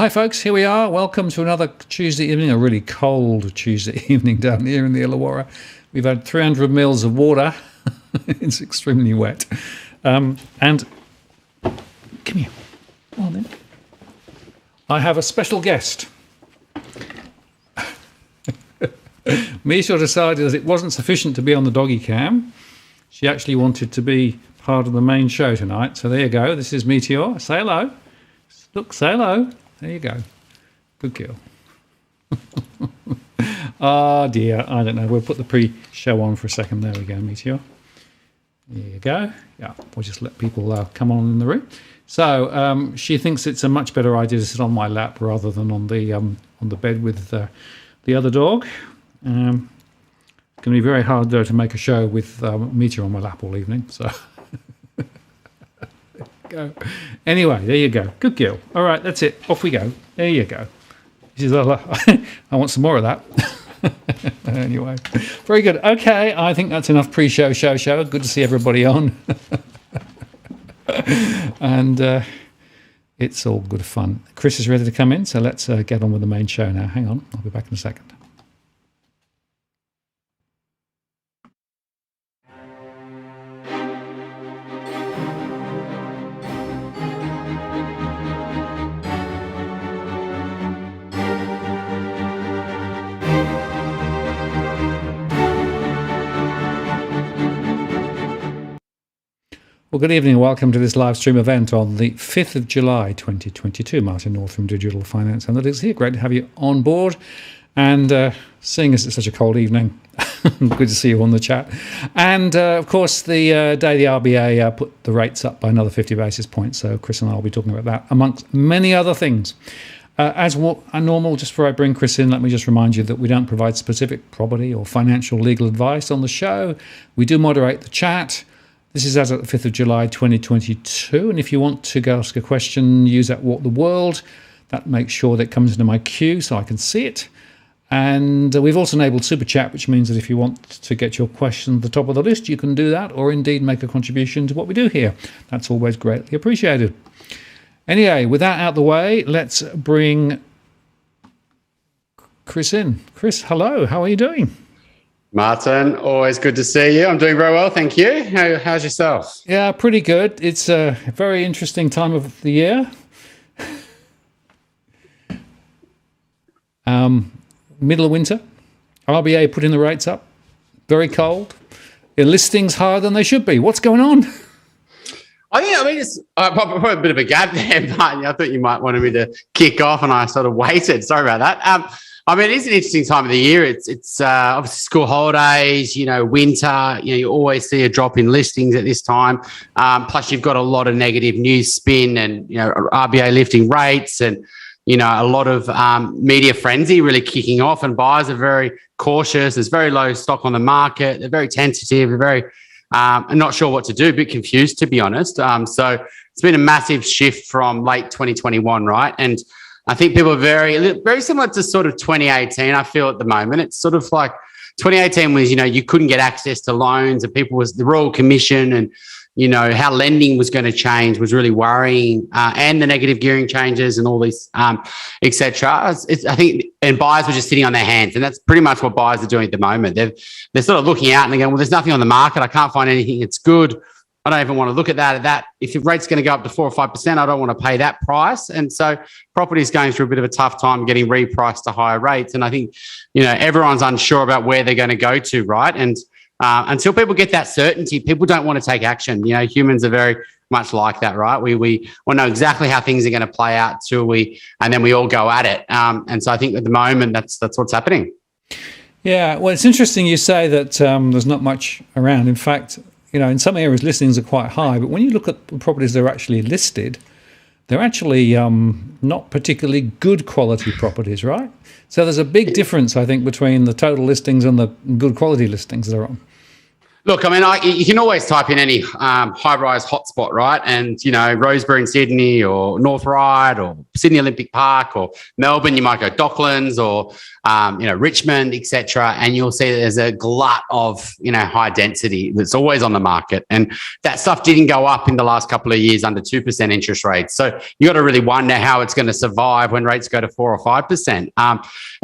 Hi folks, here we are. Welcome to another Tuesday evening, a really cold Tuesday evening down here in the Illawarra. We've had 300 mils of water. It's extremely wet. And come here. Come on then. I have a special guest. Misha decided that it wasn't sufficient to be on the doggy cam. She actually wanted to be part of the main show tonight. So there you go. This is Meteor. Say hello. Look, say hello. There you go. Good girl. Oh dear, I don't know. We'll put the pre-show on for a second. There we go, Meteor. There you go. Yeah, we'll just let people come on in the room. So she thinks it's a much better idea to sit on my lap rather than on the bed with the other dog. It's going to be very hard though to make a show with Meteor on my lap all evening. So. Go. Anyway, there you go. Good girl. All right, that's it. Off we go. There you go. She says, I want some more of that. Anyway, very good. Okay, I think that's enough pre-show, show. Good to see everybody on. And it's all good fun. Chris is ready to come in, so let's get on with the main show now. Hang on, I'll be back in a second. Well, good evening and welcome to this live stream event on the 5th of July 2022. Martin North from Digital Finance Analytics here. Great to have you on board. And seeing as it's such a cold evening, good to see you on the chat. And of course, the day the RBA put the rates up by another 50 basis points. So Chris and I will be talking about that amongst many other things. As normal, just before I bring Chris in, let me just remind you that we don't provide specific property or financial legal advice on the show. We do moderate the chat. This is as of the 5th of July 2022, and if you want to go ask a question, use that Walk the World. That makes sure that it comes into my queue so I can see it. And we've also enabled Super Chat, which means that if you want to get your question at the top of the list, you can do that, or indeed make a contribution to what we do here. That's always greatly appreciated. Anyway, with that out the way, let's bring Chris in. Chris, hello. How are you doing? Martin, always good to see you. I'm doing very well, thank you. How's yourself? Yeah, pretty good. It's a very interesting time of the year. Middle of winter. RBA putting the rates up. Very cold. Your listings higher than they should be. What's going on? I mean, it's probably a bit of a gap there, Martin. I thought you might wanted me to kick off, and I sort of waited. Sorry about that. I mean, it is an interesting time of the year. It's obviously school holidays, winter. You always see a drop in listings at this time. Plus, you've got a lot of negative news spin, and RBA lifting rates, and a lot of media frenzy really kicking off. And buyers are very cautious. There's very low stock on the market. They're very tentative. They're very not sure what to do. A bit confused, to be honest. So it's been a massive shift from late 2021, right? And I think people are very similar to sort of 2018, I feel at the moment. It's sort of like 2018 was, you couldn't get access to loans, and the Royal Commission and, how lending was going to change was really worrying, and the negative gearing changes and all these, et cetera. I think, and buyers were just sitting on their hands, and that's pretty much what buyers are doing at the moment. They're sort of looking out and they're going, well, there's nothing on the market. I can't find anything that's good. I don't even want to look at that. If your rate's going to go up to 4 or 5%, I don't want to pay that price. And so property is going through a bit of a tough time getting repriced to higher rates. And I think, everyone's unsure about where they're going to go to, right? And until people get that certainty, people don't want to take action. Humans are very much like that, right? We want to know exactly how things are going to play out and then we all go at it. And so I think at the moment, that's what's happening. Yeah, well, it's interesting you say that there's not much around. In fact, in some areas, listings are quite high, but when you look at the properties that are actually listed, they're actually not particularly good quality properties, right? So there's a big difference, I think, between the total listings and the good quality listings that are on. Look, I mean, you can always type in any high-rise hotspot, right? And, Rosebery in Sydney or North Ryde or Sydney Olympic Park or Melbourne, you might go Docklands or, Richmond, etc. And you'll see that there's a glut of, high density that's always on the market. And that stuff didn't go up in the last couple of years under 2% interest rates. So you got to really wonder how it's going to survive when rates go to 4 or 5%.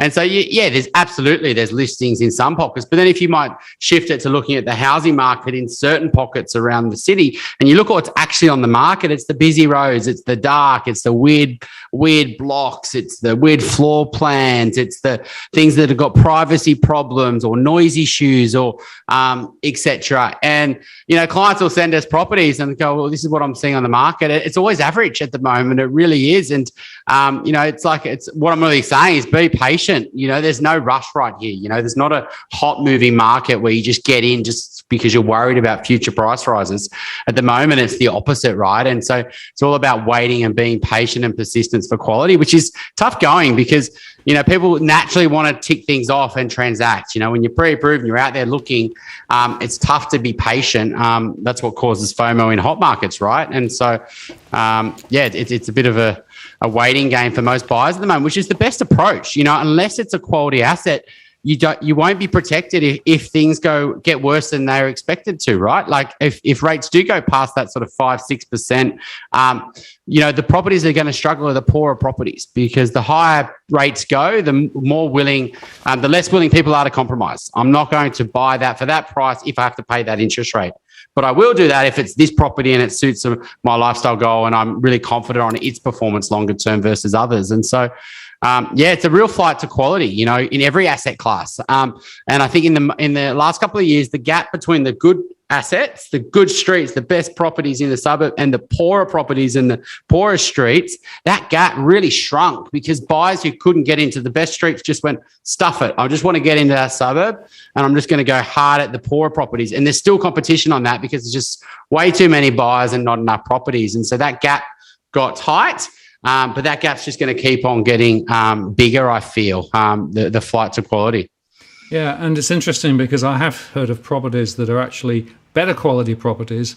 And so, there's listings in some pockets. But then if you might shift it to looking at the housing market in certain pockets around the city, and you look at what's actually on the market, it's the busy roads, it's the dark, it's the weird blocks, it's the weird floor plans, it's the things that have got privacy problems or noise issues or etc. And clients will send us properties and go, well, this is what I'm seeing on the market. It's always average at the moment. It really is. And it's what I'm really saying is be patient. There's no rush right here. There's not a hot moving market where you just get in just because you're worried about future price rises. At the moment, it's the opposite, right? And so it's all about waiting and being patient and persistence for quality, which is tough going because, people naturally want to tick things off and transact. When you're pre-approved and you're out there looking, it's tough to be patient. That's what causes FOMO in hot markets, right? And so, it's a bit of a waiting game for most buyers at the moment, which is the best approach. Unless it's a quality asset, you won't be protected if things get worse than they're expected to, right? Like if rates do go past that sort of 5-6%, the properties are going to struggle are the poorer properties because the higher rates go, the less willing people are to compromise. I'm not going to buy that for that price if I have to pay that interest rate. But I will do that if it's this property and it suits my lifestyle goal and I'm really confident on its performance longer term versus others. And so, it's a real flight to quality, in every asset class. And I think in the last couple of years, the gap between the good assets, the good streets, the best properties in the suburb and the poorer properties in the poorest streets, that gap really shrunk because buyers who couldn't get into the best streets just went, stuff it. I just want to get into that suburb and I'm just going to go hard at the poorer properties. And there's still competition on that because there's just way too many buyers and not enough properties. And so that gap got tight. But that gap's just going to keep on getting bigger, I feel, the flight to quality. Yeah, and it's interesting because I have heard of properties that are actually better quality properties,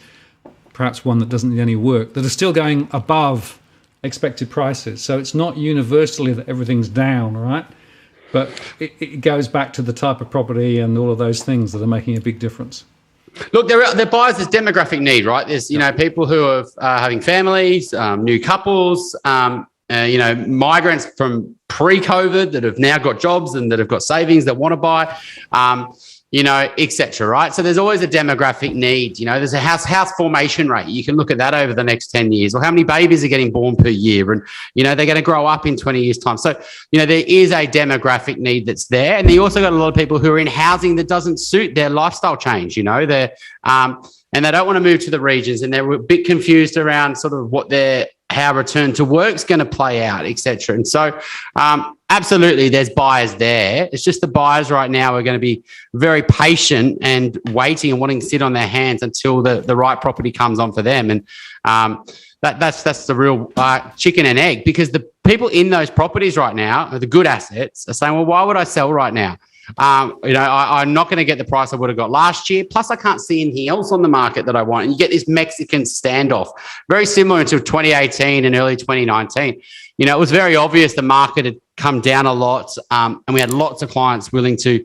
perhaps one that doesn't need any work, that are still going above expected prices. So it's not universally that everything's down, right? But it goes back to the type of property and all of those things that are making a big difference. Look, they're buyers. There's demographic need, right? There's people who are having families, new couples, migrants from pre-COVID that have now got jobs and that have got savings that want to buy, et cetera, right? So there's always a demographic need. There's a house formation rate. You can look at that over the next 10 years or how many babies are getting born per year. And, they're going to grow up in 20 years' time. So, there is a demographic need that's there. And you also got a lot of people who are in housing that doesn't suit their lifestyle change, they're and they don't want to move to the regions and they're a bit confused around sort of how return to work's going to play out, et cetera. And so absolutely there's buyers there. It's just the buyers right now are going to be very patient and waiting and wanting to sit on their hands until the right property comes on for them. And that's the real chicken and egg because the people in those properties right now, the good assets, are saying, well, why would I sell right now? I'm not going to get the price I would have got last year. Plus, I can't see anything else on the market that I want. And you get this Mexican standoff, very similar to 2018 and early 2019. It was very obvious the market had come down a lot, and we had lots of clients willing to,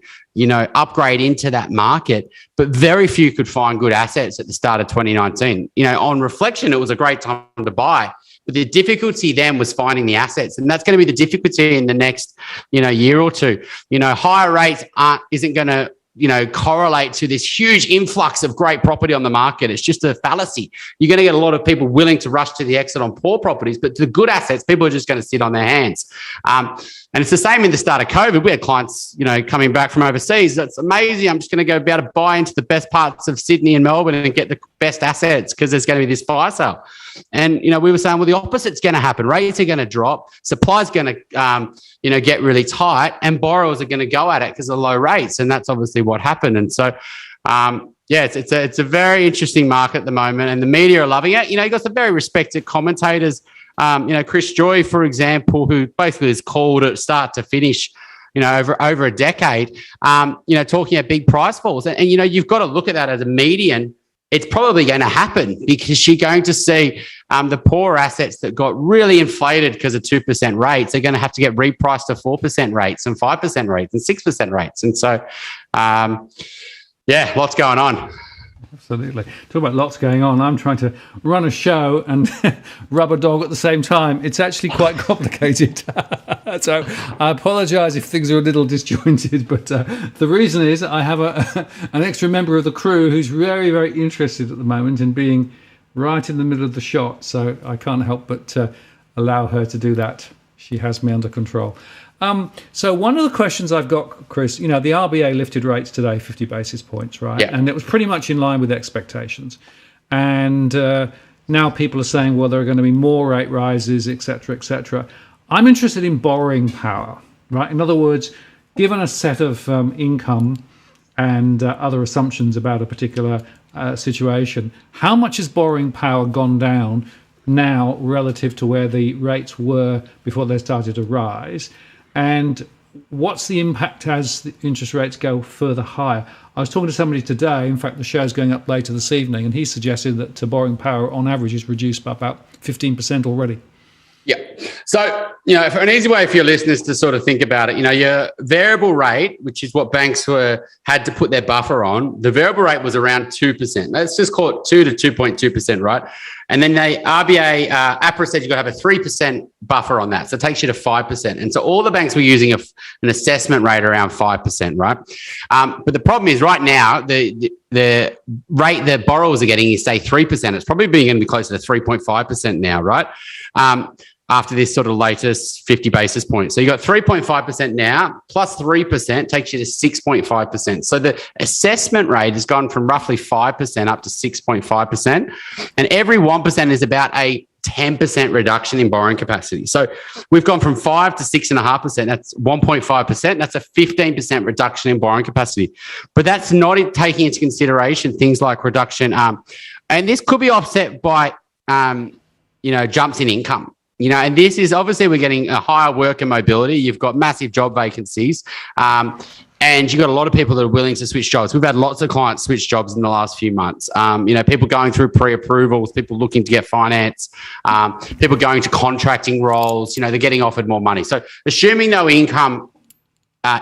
upgrade into that market, but very few could find good assets at the start of 2019. On reflection, it was a great time to buy. But the difficulty then was finding the assets. And that's going to be the difficulty in the next, year or two. Higher rates isn't going to, correlate to this huge influx of great property on the market. It's just a fallacy. You're going to get a lot of people willing to rush to the exit on poor properties, but to the good assets, people are just going to sit on their hands. And it's the same in the start of COVID. We had clients, coming back from overseas. That's amazing. I'm just going to go be able to buy into the best parts of Sydney and Melbourne and get the best assets because there's going to be this fire sale. And, we were saying, well, the opposite's going to happen. Rates are going to drop. Supply's going to, get really tight and borrowers are going to go at it because of low rates. And that's obviously what happened. And so, it's a very interesting market at the moment and the media are loving it. You've got some very respected commentators, Chris Joy, for example, who basically has called it start to finish, over a decade, talking about big price falls. And you've got to look at that as a median. It's probably going to happen because you're going to see the poor assets that got really inflated because of 2% rates are going to have to get repriced to 4% rates and 5% rates and 6% rates. And so, lots going on. Absolutely. Talk about lots going on. I'm trying to run a show and rub a dog at the same time. It's actually quite complicated. So I apologise if things are a little disjointed, but the reason is I have an extra member of the crew who's very, very interested at the moment in being right in the middle of the shot. So I can't help but allow her to do that. She has me under control. So one of the questions I've got, Chris, the RBA lifted rates today, 50 basis points, right? Yeah. And it was pretty much in line with expectations. And now people are saying, well, there are going to be more rate rises, et cetera, et cetera. I'm interested in borrowing power, right? In other words, given a set of income and other assumptions about a particular situation, how much has borrowing power gone down now relative to where the rates were before they started to rise? And what's the impact as the interest rates go further higher? I was talking to somebody today, in fact, the show's going up later this evening, and he suggested that borrowing power on average is reduced by about 15% already. Yeah. So, for an easy way for your listeners to sort of think about it, your variable rate, which is what banks had to put their buffer on, the variable rate was around 2%. Let's just call it 2 to 2.2%, right? And then the RBA, APRA said you've got to have a 3% buffer on that. So it takes you to 5%. And so all the banks were using an assessment rate around 5%, right? But the problem is right now, the rate that borrowers are getting is, say, 3%. It's probably going to be closer to 3.5% now, right? After this sort of latest 50 basis points. So you got 3.5% now, plus 3% takes you to 6.5%. So the assessment rate has gone from roughly 5% up to 6.5%. And every 1% is about a 10% reduction in borrowing capacity. So we've gone from 5 to 6.5%. That's 1.5%. That's a 15% reduction in borrowing capacity. But that's not taking into consideration things like reduction. And this could be offset by, jumps in income. And this is obviously we're getting a higher worker mobility. You've got massive job vacancies, and you've got a lot of people that are willing to switch jobs. We've had lots of clients switch jobs in the last few months. People going through pre-approvals, people looking to get finance, people going to contracting roles. They're getting offered more money. So assuming no income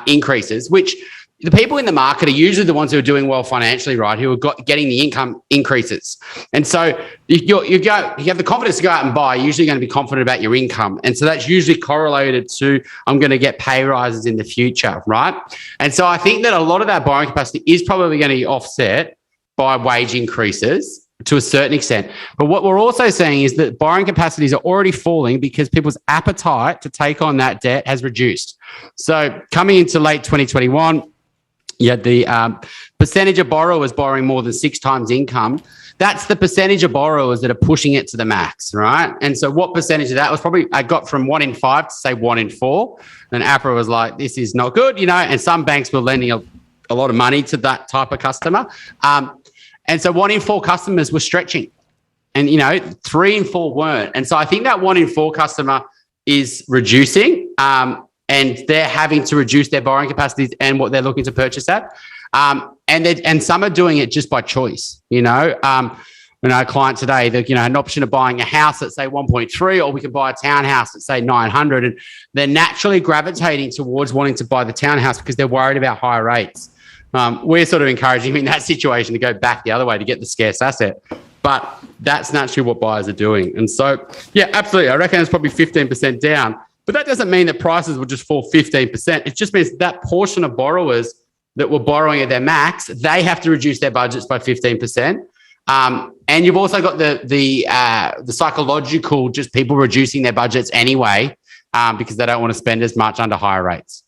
increases, which the people in the market are usually the ones who are doing well financially, right? Who are getting the income increases. And so you have the confidence to go out and buy, you're usually going to be confident about your income. And so that's usually correlated to, I'm going to get pay rises in the future, right? And so I think that a lot of that borrowing capacity is probably going to be offset by wage increases to a certain extent. But what we're also seeing is that borrowing capacities are already falling because people's appetite to take on that debt has reduced. So coming into late 2021, you had the percentage of borrowers borrowing more than 6 times income. That's the percentage of borrowers that are pushing it to the max, right? And so what percentage of that was probably, I got from 1 in 5 to say 1 in 4. And APRA was like, this is not good, and some banks were lending a lot of money to that type of customer. And so 1 in 4 customers were stretching and, 3 in 4 weren't. And so I think that 1 in 4 customer is reducing. And they're having to reduce their borrowing capacities and what they're looking to purchase at. And some are doing it just by choice, a client today, they had an option of buying a house at, say, 1.3, or we can buy a townhouse at, say, 900. And they're naturally gravitating towards wanting to buy the townhouse because they're worried about higher rates. We're sort of encouraging them in that situation to go back the other way to get the scarce asset. But that's naturally what buyers are doing. And so, yeah, absolutely. I reckon it's probably 15% down. But that doesn't mean that prices will just fall 15%. It just means that portion of borrowers that were borrowing at their max, they have to reduce their budgets by 15%. And you've also got the psychological, just people reducing their budgets anyway because they don't want to spend as much under higher rates.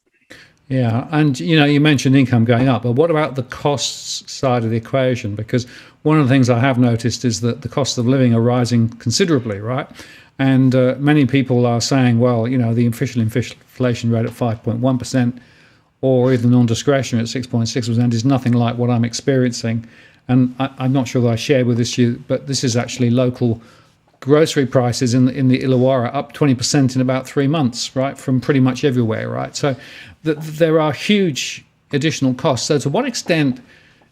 Yeah, and you mentioned income going up, but what about the costs side of the equation? Because one of the things I have noticed is that the costs of living are rising considerably, right? And many people are saying, well, the official inflation rate at 5.1% or even non-discretionary at 6.6% is nothing like what I'm experiencing. And I'm not sure that I shared with this you, but this is actually local grocery prices in the Illawarra up 20% in about 3 months, right, from pretty much everywhere, right? So there are huge additional costs. So to what extent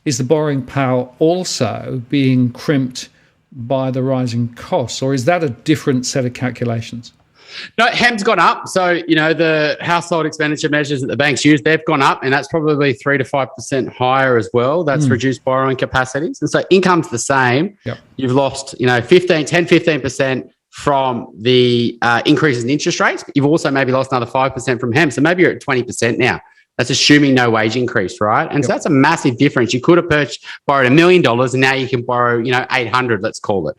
is the borrowing power also being crimped by the rising costs, or is that a different set of calculations? No, HEM's gone up. So, the household expenditure measures that the banks use, they've gone up, and that's probably 3 to 5% higher as well. That's reduced borrowing capacities. And so income's the same. Yep. You've lost, 15% from the increases in interest rates. But you've also maybe lost another 5% from HEM. So maybe you're at 20% now. That's assuming no wage increase, right? And so that's a massive difference. You could have borrowed $1 million, and now you can borrow, 800, let's call it.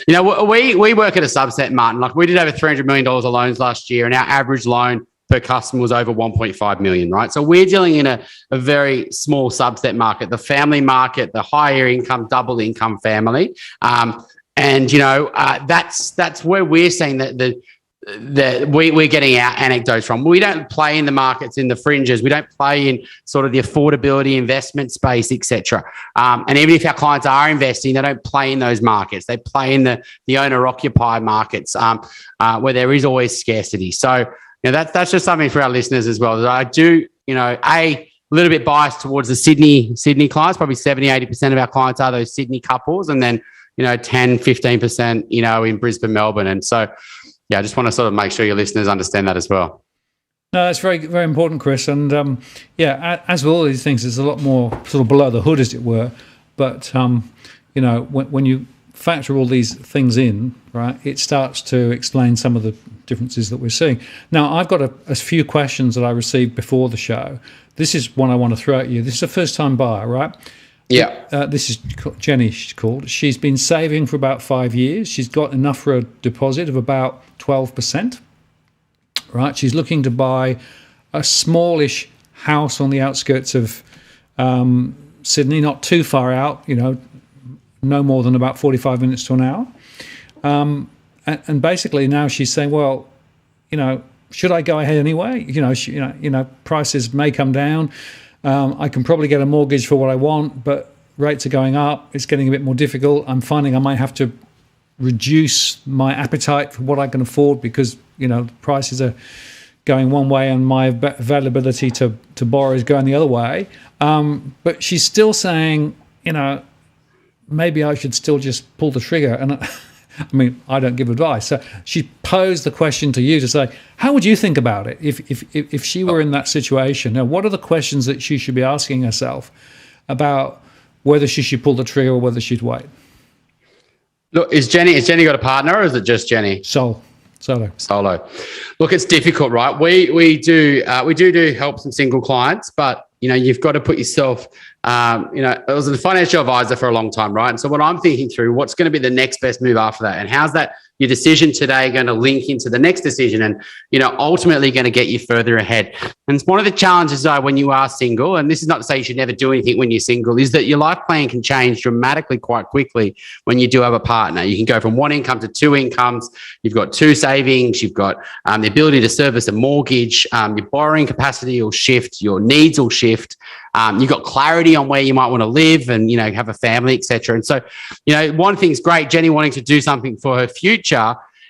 We work at a subset, Martin. Like, we did over $300 million of loans last year, and our average loan per customer was over 1.5 million, right? So we're dealing in a very small subset market, the family market, the higher income, double income family. That's where we're seeing that we're getting our anecdotes from. We don't play in the markets in the fringes. We don't play in sort of the affordability investment space, etc. And even if our clients are investing, they don't play in those markets. They play in the owner-occupied markets where there is always scarcity. So that's just something for our listeners as well. I do, a little bit biased towards the Sydney clients. Probably 70-80% of our clients are those Sydney couples, and then 10-15% in Brisbane, Melbourne, and so. Yeah, I just want to sort of make sure your listeners understand that as well. No, that's very, very important, Chris. And as with all these things, there's a lot more sort of below the hood, as it were. But when you factor all these things in, right, it starts to explain some of the differences that we're seeing. Now, I've got a few questions that I received before the show. This is one I want to throw at you. This is a first-time buyer, right? Yeah. This is Jenny, she's called. She's been saving for about 5 years. She's got enough for a deposit of about 12%, right? She's looking to buy a smallish house on the outskirts of Sydney, not too far out, no more than about 45 minutes to an hour. And basically now she's saying, well, should I go ahead anyway? Prices may come down. I can probably get a mortgage for what I want, but rates are going up. It's getting a bit more difficult. I'm finding I might have to reduce my appetite for what I can afford because, the prices are going one way and my availability to borrow is going the other way. But she's still saying, maybe I should still just pull the trigger. And I don't give advice. So she posed the question to you to say, how would you think about it if she were in that situation? Now, what are the questions that she should be asking herself about whether she should pull the trigger or whether she'd wait? Look, has Jenny got a partner, or is it just Jenny? Solo. Look, it's difficult, right? We do help some single clients, but you've got to put yourself. I was a financial advisor for a long time, right? And so what I'm thinking through, what's going to be the next best move after that, and how's that your decision today going to link into the next decision, and ultimately going to get you further ahead. And it's one of the challenges when you are single, and this is not to say you should never do anything when you're single, is that your life plan can change dramatically quite quickly when you do have a partner. You can go from one income to two incomes. You've got two savings. You've got the ability to service a mortgage. Your borrowing capacity will shift. Your needs will shift. You've got clarity on where you might want to live and, have a family, etc. And so, one thing's great, Jenny wanting to do something for her future.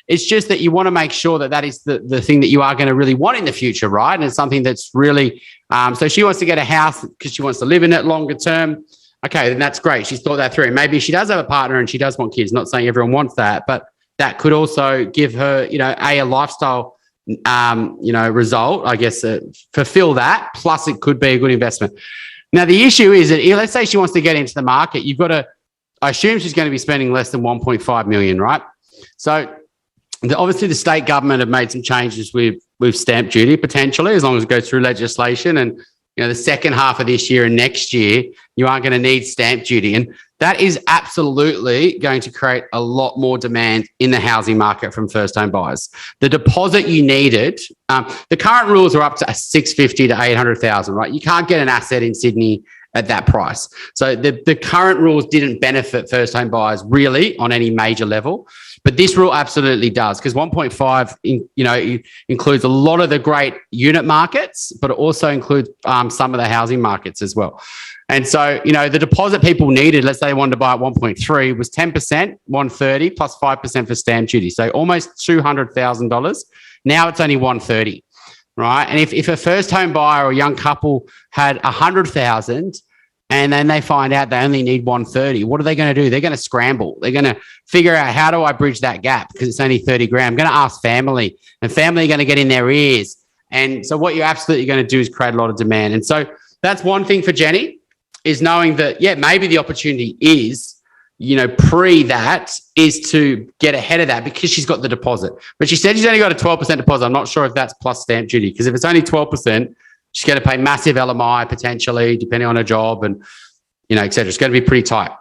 It's just that you want to make sure that is the thing that you are going to really want in the future, right? And it's something that's really, so she wants to get a house because she wants to live in it longer term. Okay, then that's great. She's thought that through. Maybe she does have a partner and she does want kids. Not saying everyone wants that, but that could also give her, a lifestyle result, I guess, fulfill that. Plus, it could be a good investment. Now, the issue is that let's say she wants to get into the market. You've got to, I assume she's going to be spending less than 1.5 million, right? So obviously the state government have made some changes with stamp duty potentially, as long as it goes through legislation. And, the second half of this year and next year, you aren't going to need stamp duty. And that is absolutely going to create a lot more demand in the housing market from first-home buyers. The deposit you needed, the current rules are up to 650 to 800,000, right? You can't get an asset in Sydney at that price. So the current rules didn't benefit first-home buyers really on any major level. But this rule absolutely does, because 1.5, includes a lot of the great unit markets, but it also includes some of the housing markets as well. And so, the deposit people needed, let's say they wanted to buy at 1.3, was 10%, 130 plus 5% for stamp duty. So almost $200,000. Now it's only 130, right? And if a first home buyer or a young couple had 100,000 and then they find out they only need 130, what are they going to do? They're going to scramble. They're going to figure out, how do I bridge that gap? Because it's only 30 grand. I'm going to ask family, and family are going to get in their ears. And so what you're absolutely going to do is create a lot of demand. And so that's one thing for Jenny, is knowing that, maybe the opportunity is, pre that, is to get ahead of that because she's got the deposit. But she said she's only got a 12% deposit. I'm not sure if that's plus stamp duty, because if it's only 12%, she's going to pay massive LMI potentially, depending on her job and, et cetera. It's going to be pretty tight.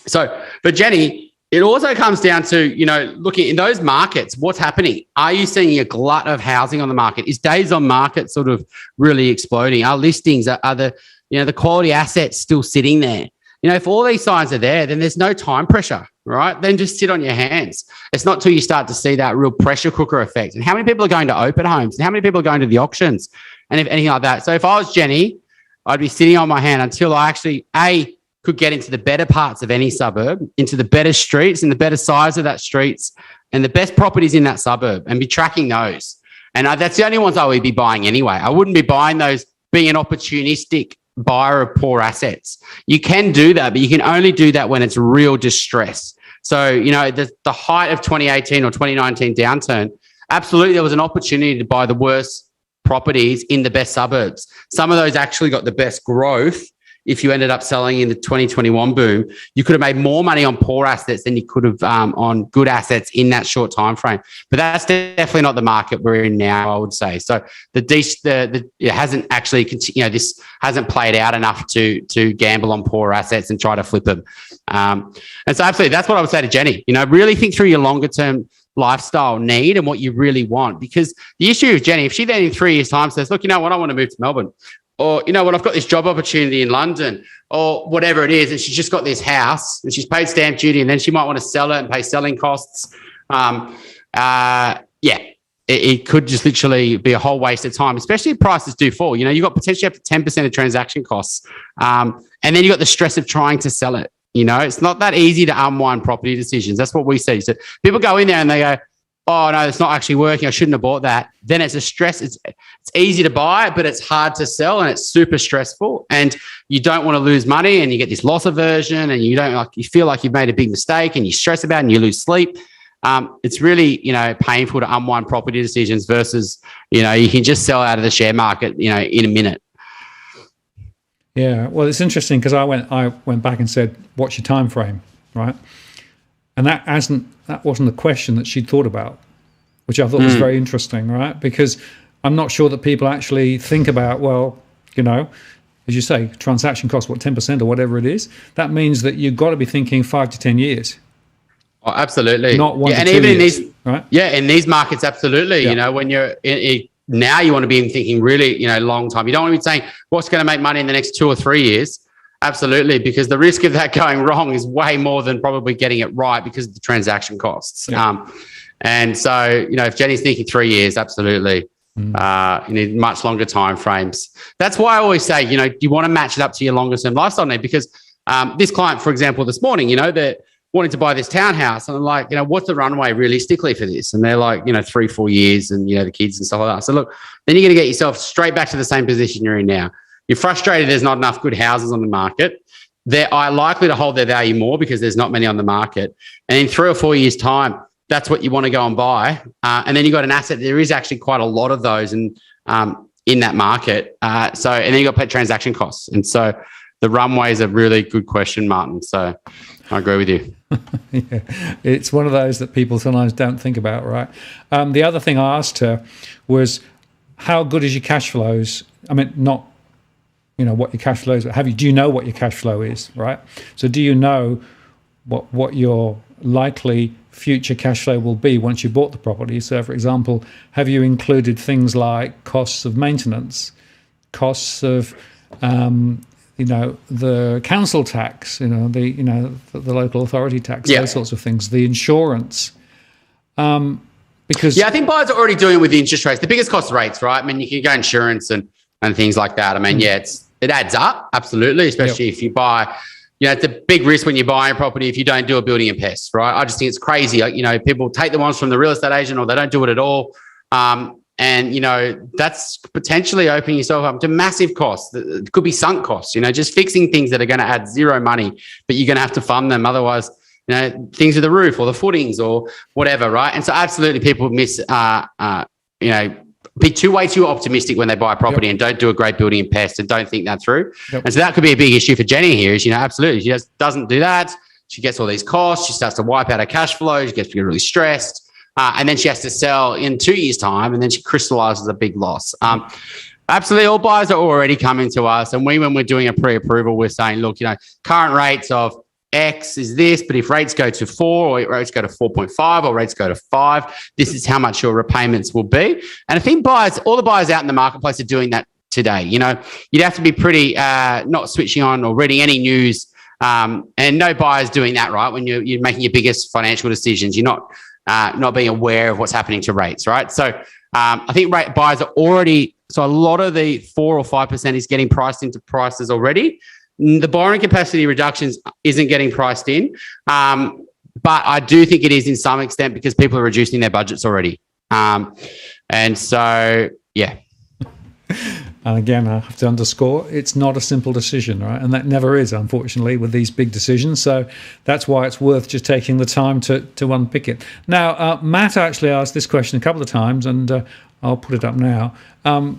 So for Jenny, it also comes down to, looking in those markets, what's happening? Are you seeing a glut of housing on the market? Is days on market sort of really exploding? Are listings, are the quality assets still sitting there? If all these signs are there, then there's no time pressure, right? Then just sit on your hands. It's not till you start to see that real pressure cooker effect. And how many people are going to open homes? And how many people are going to the auctions? And if anything like that. So if I was Jenny, I'd be sitting on my hand until I actually, could get into the better parts of any suburb, into the better streets and the better size of that streets and the best properties in that suburb, and be tracking those. And that's the only ones I would be buying anyway. I wouldn't be buying those being an opportunistic buyer of poor assets. You can do that, but you can only do that when it's real distress. So, the height of 2018 or 2019 downturn, absolutely there was an opportunity to buy the worst properties in the best suburbs. Some of those actually got the best growth. If you ended up selling in the 2021 boom, you could have made more money on poor assets than you could have on good assets in that short time frame. But that's definitely not the market we're in now, I would say. So it hasn't actually, this hasn't played out enough to gamble on poor assets and try to flip them. And so absolutely, that's what I would say to Jenny. Really think through your longer term lifestyle need and what you really want. Because the issue with Jenny, if she then in 3 years' time says, look, I want to move to Melbourne, or, I've got this job opportunity in London, or whatever it is, and she's just got this house and she's paid stamp duty, and then she might want to sell it and pay selling costs. It could just literally be a whole waste of time, especially if prices do fall. You've got potentially up to 10% of transaction costs. And then you've got the stress of trying to sell it. It's not that easy to unwind property decisions. That's what we see. So people go in there and they go, oh, no, it's not actually working. I shouldn't have bought that. Then it's a stress. It's easy to buy, but it's hard to sell, and it's super stressful. And you don't want to lose money, and you get this loss aversion, and you feel like you've made a big mistake, and you stress about it, and you lose sleep. It's really, painful to unwind property decisions versus, you can just sell out of the share market, in a minute. Yeah, well, it's interesting because I went back and said, what's your time frame, right? And that wasn't a question that she'd thought about, which I thought was very interesting, right? Because I'm not sure that people actually think about, well, as you say, transaction costs, 10% or whatever it is. That means that you've got to be thinking 5 to 10 years. Oh, absolutely. Not 1 to 2 and even years, in these, right? Yeah, in these markets, absolutely. Yeah. When you're now, you want to be thinking really, long time. You don't want to be saying what's going to make money in the next 2 or 3 years. Absolutely, because the risk of that going wrong is way more than probably getting it right because of the transaction costs. Yeah. And so, if Jenny's thinking 3 years, absolutely. You need much longer time frames. That's why I always say, you want to match it up to your longer term lifestyle need, because this client, for example, this morning, they're wanting to buy this townhouse, and I'm like, what's the runway realistically for this? And they're like, 3-4 years, and, the kids and stuff like that. So look, then you're going to get yourself straight back to the same position you're in now. You're frustrated there's not enough good houses on the market. They are likely to hold their value more because there's not many on the market. And in 3 or 4 years' time, that's what you want to go and buy. And then you've got an asset. There is actually quite a lot of those in that market. And then you've got to pay transaction costs. And so the runway is a really good question, Martin. So I agree with you. Yeah, it's one of those that people sometimes don't think about, right? The other thing I asked her was, how good is your cash flows? I mean, not what your cash flow is, but do you know what your cash flow is, right? So do you know what your likely future cash flow will be once you bought the property? So, for example, have you included things like costs of maintenance, costs of the council tax, the local authority tax, those sorts of things, the insurance, Because I think buyers are already doing it with the interest rates. The biggest cost rates, right? I mean, you can go insurance and things like that. I mean, it adds up, absolutely, especially if you buy, it's a big risk when you're buying a property if you don't do a building and pest, right? I just think it's crazy. People take the ones from the real estate agent or they don't do it at all. And that's potentially opening yourself up to massive costs. It could be sunk costs, just fixing things that are going to add zero money, but you're going to have to fund them. Otherwise, things with the roof or the footings or whatever, right? And so absolutely people be way too optimistic when they buy a property and don't do a great building and pest and don't think that through. And so that could be a big issue for Jenny here is, absolutely. She just doesn't do that. She gets all these costs. She starts to wipe out her cash flow. She gets really stressed. And then she has to sell in 2 years' time, and then she crystallizes a big loss. Absolutely, all buyers are already coming to us, and when we're doing a pre-approval, we're saying, look, current rates of X is this, but if rates go to 4 or rates go to 4.5 or rates go to 5, this is how much your repayments will be. And I think all the buyers out in the marketplace are doing that today. You'd have to be pretty not switching on or reading any news, and no buyer's doing that, right? When you're making your biggest financial decisions, you're not being aware of what's happening to rates, right? So I think buyers are already, so a lot of the 4 or 5% is getting priced into prices already. The borrowing capacity reductions isn't getting priced in, but I do think it is in some extent because people are reducing their budgets already. And so, yeah. And again, I have to underscore, it's not a simple decision, right? And that never is, unfortunately, with these big decisions. So that's why it's worth just taking the time to unpick it. Now, Matt actually asked this question a couple of times, and I'll put it up now.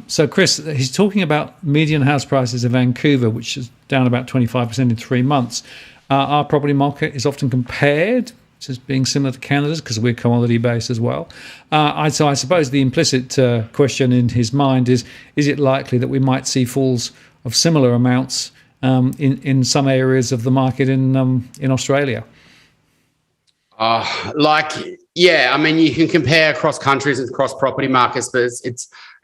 So, Chris, he's talking about median house prices in Vancouver, which is down about 25% in 3 months. Our property market is often compared as being similar to Canada's because we're commodity-based as well. So I suppose the implicit question in his mind is it likely that we might see falls of similar amounts in some areas of the market in Australia? Yeah, I mean, you can compare across countries and across property markets, but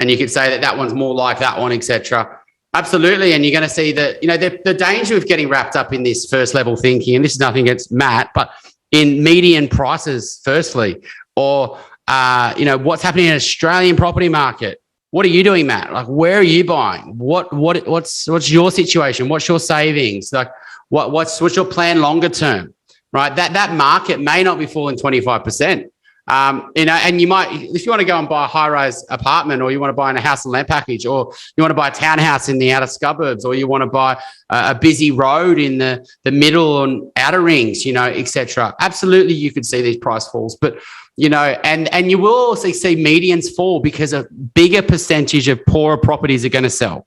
and you could say that one's more like that one, etc. Absolutely, and you're going to see that, the danger of getting wrapped up in this first level thinking, and this is nothing against Matt, but in median prices, firstly, or what's happening in the Australian property market. What are you doing, Matt? Like, where are you buying? What's your situation? What's your savings? Like, what's your plan longer term? Right, that market may not be falling 25%. And you might, if you want to go and buy a high-rise apartment, or you want to buy in a house and land package, or you want to buy a townhouse in the outer suburbs, or you want to buy a busy road in the middle and outer rings, etc. Absolutely, you could see these price falls, but and you will also see medians fall because a bigger percentage of poorer properties are going to sell.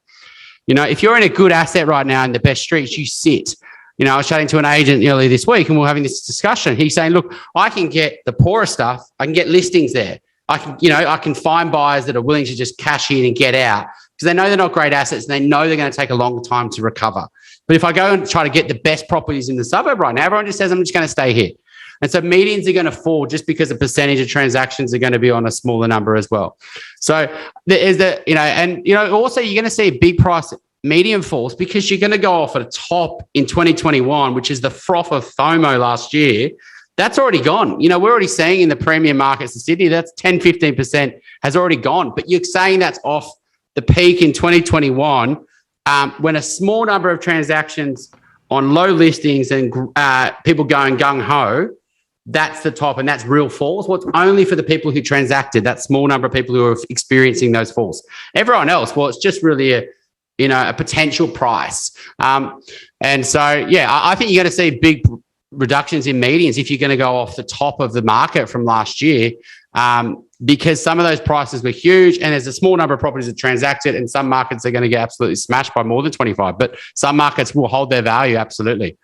If you're in a good asset right now in the best streets, you sit. I was chatting to an agent earlier this week and we were having this discussion. He's saying, look, I can get the poorer stuff. I can get listings there. I can find buyers that are willing to just cash in and get out because they know they're not great assets and they know they're going to take a long time to recover. But if I go and try to get the best properties in the suburb right now, everyone just says, I'm just going to stay here. And so medians are going to fall just because the percentage of transactions are going to be on a smaller number as well. So there is also you're going to see a big price median falls because you're going to go off at a top in 2021, which is the froth of FOMO last year. That's already gone. We're already seeing in the premium markets in Sydney, that's 10, 15% has already gone. But you're saying that's off the peak in 2021 when a small number of transactions on low listings and people going gung-ho, that's the top and that's real falls. Well, it's only for the people who transacted, that small number of people who are experiencing those falls. Everyone else, well, it's just really a potential price. And so, I think you're going to see big reductions in medians if you're going to go off the top of the market from last year, because some of those prices were huge and there's a small number of properties that transacted and some markets are going to get absolutely smashed by more than 25, but some markets will hold their value, absolutely.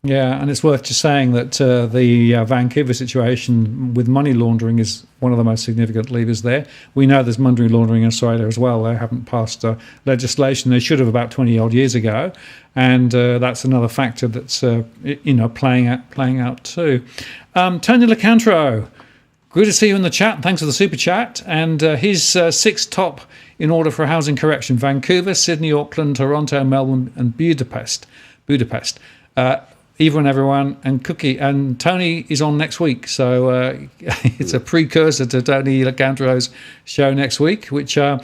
Yeah, and it's worth just saying that the Vancouver situation with money laundering is one of the most significant levers there. We know there's money laundering in Australia as well. They haven't passed legislation. They should have about 20-odd years ago, and that's another factor that's playing out too. Tony Lecantro, good to see you in the chat. Thanks for the super chat. And his 6 top in order for housing correction: Vancouver, Sydney, Auckland, Toronto, Melbourne, and Budapest. Eva and everyone, and Cookie. And Tony is on next week. So it's a precursor to Tony Lacandro's show next week, which I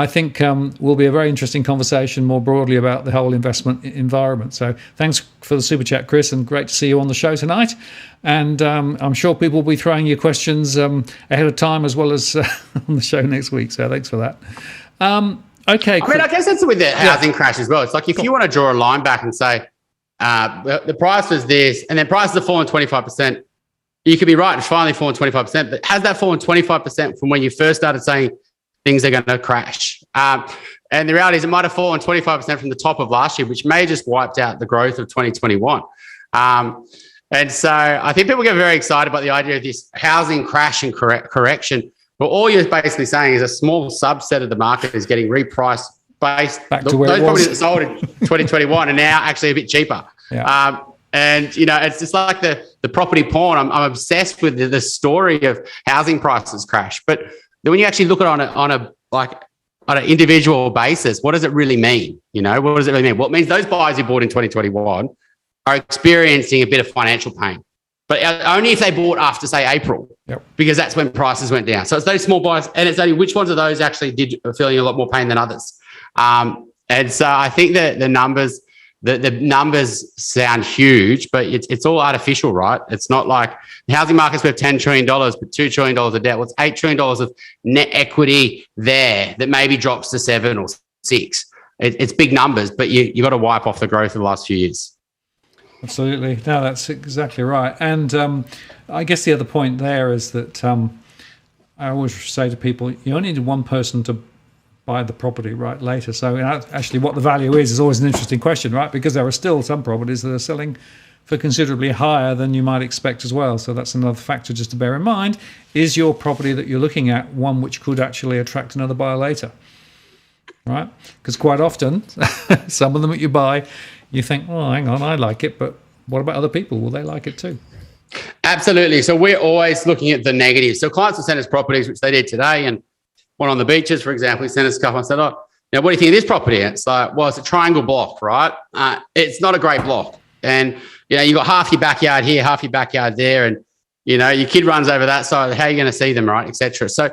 think will be a very interesting conversation more broadly about the whole investment environment. So thanks for the super chat, Chris, and great to see you on the show tonight. And I'm sure people will be throwing you questions ahead of time as well as on the show next week. So thanks for that. Okay. I mean, I guess that's with the housing crash as well. It's like if you want to draw a line back and say, the price was this, and then prices have fallen 25%. You could be right, it's finally fallen 25%, but has that fallen 25% from when you first started saying things are going to crash? And the reality is it might have fallen 25% from the top of last year, which may just wiped out the growth of 2021. And so I think people get very excited about the idea of this housing crash and correction, but all you're basically saying is a small subset of the market is getting repriced based back to where those properties that sold in 2021 are now actually a bit cheaper. Yeah. And it's just like the property porn. I'm obsessed with the story of housing prices crash. But when you actually look at it on an individual basis, what does it really mean? What does it really mean? Well, it means those buyers who bought in 2021 are experiencing a bit of financial pain, but only if they bought after, say, April, because that's when prices went down. So it's those small buyers, and it's only which ones of those actually are feeling a lot more pain than others. And so I think that the numbers sound huge, but it's all artificial, right? It's not like the housing market's worth $10 trillion, but $2 trillion of debt. Well, it's $8 trillion of net equity there that maybe drops to 7 or 6. It's big numbers, but you got to wipe off the growth of the last few years. Absolutely. No, that's exactly right. And I guess the other point there is that I always say to people, you only need one person to buy the property right later. So actually what the value is always an interesting question, right? Because there are still some properties that are selling for considerably higher than you might expect as well. So that's another factor just to bear in mind. Is your property that you're looking at one which could actually attract another buyer later? Right? Because quite often, some of them that you buy, you think, oh, hang on, I like it, but what about other people? Will they like it too? Absolutely. So we're always looking at the negatives. So clients will send us properties, which they did today, and one on the beaches, for example, he sent us a couple and said, what do you think of this property? And it's like, well, it's a triangle block, right? It's not a great block. And, you got half your backyard here, half your backyard there, and, your kid runs over that side. How are you going to see them, right, et cetera? So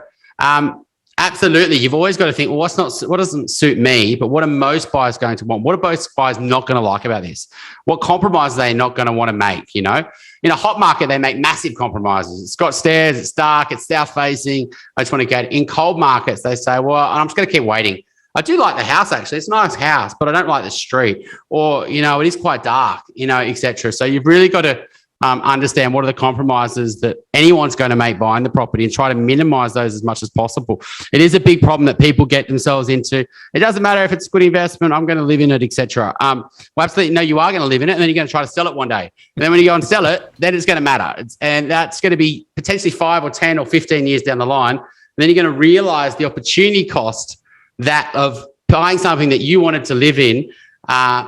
absolutely, you've always got to think, well, what doesn't suit me, but what are most buyers going to want? What are most buyers not going to like about this? What compromises are they not going to want to make, In a hot market, they make massive compromises. It's got stairs, it's dark, it's south-facing. I just want to get in cold markets. They say, well, I'm just going to keep waiting. I do like the house, actually. It's a nice house, but I don't like the street. Or, it is quite dark, et cetera. So you've really got to understand what are the compromises that anyone's going to make buying the property and try to minimize those as much as possible. It is a big problem that people get themselves into. It doesn't matter if it's a good investment, I'm going to live in it, etc. Well, absolutely, no, you are going to live in it, and then you're going to try to sell it one day. And then when you go and sell it, then it's going to matter. And that's going to be potentially 5 or 10 or 15 years down the line. And then you're going to realize the opportunity cost that of buying something that you wanted to live in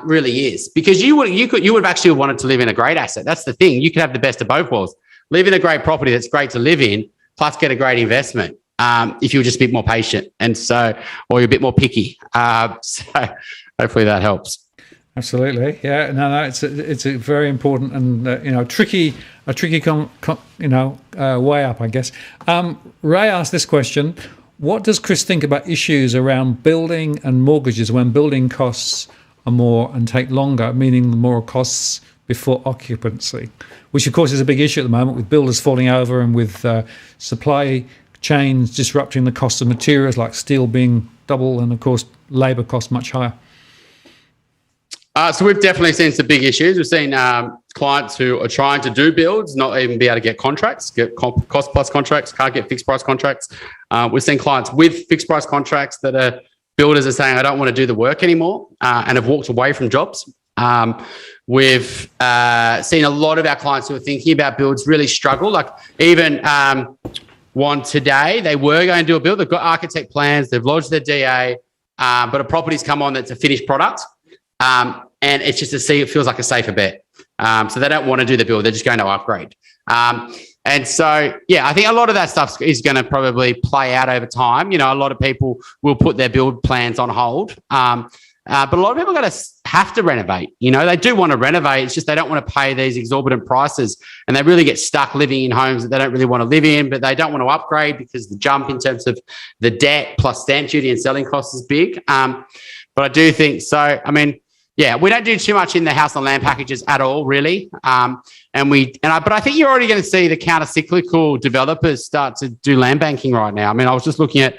really is, because you would have actually wanted to live in a great asset. That's the thing. You could have the best of both worlds. Live in a great property that's great to live in, plus get a great investment. If you were just a bit more patient, or you're a bit more picky. So hopefully that helps. Absolutely, yeah. No, it's a very important and tricky way up, I guess. Ray asked this question: what does Chris think about issues around building and mortgages when building costs are more and take longer, meaning the more costs before occupancy, which of course is a big issue at the moment with builders falling over and with supply chains disrupting the cost of materials like steel being double and of course labour costs much higher? So we've definitely seen some big issues. We've seen clients who are trying to do builds not even be able to get contracts, get cost plus contracts, can't get fixed price contracts. We've seen clients with fixed price contracts that are builders are saying, I don't want to do the work anymore, and have walked away from jobs. We've seen a lot of our clients who are thinking about builds really struggle. Like even one today, they were going to do a build. They've got architect plans. They've lodged their DA, but a property's come on that's a finished product. And it's just it feels like a safer bet. So they don't want to do the build. They're just going to upgrade. And so, yeah, I think a lot of that stuff is going to probably play out over time. A lot of people will put their build plans on hold. But a lot of people have to renovate. They do want to renovate. It's just they don't want to pay these exorbitant prices, and they really get stuck living in homes that they don't really want to live in, but they don't want to upgrade because the jump in terms of the debt plus stamp duty and selling costs is big. But I do think so. I mean, yeah, we don't do too much in the house and land packages at all, really. But I think you're already going to see the counter-cyclical developers start to do land banking right now. I mean, I was just looking at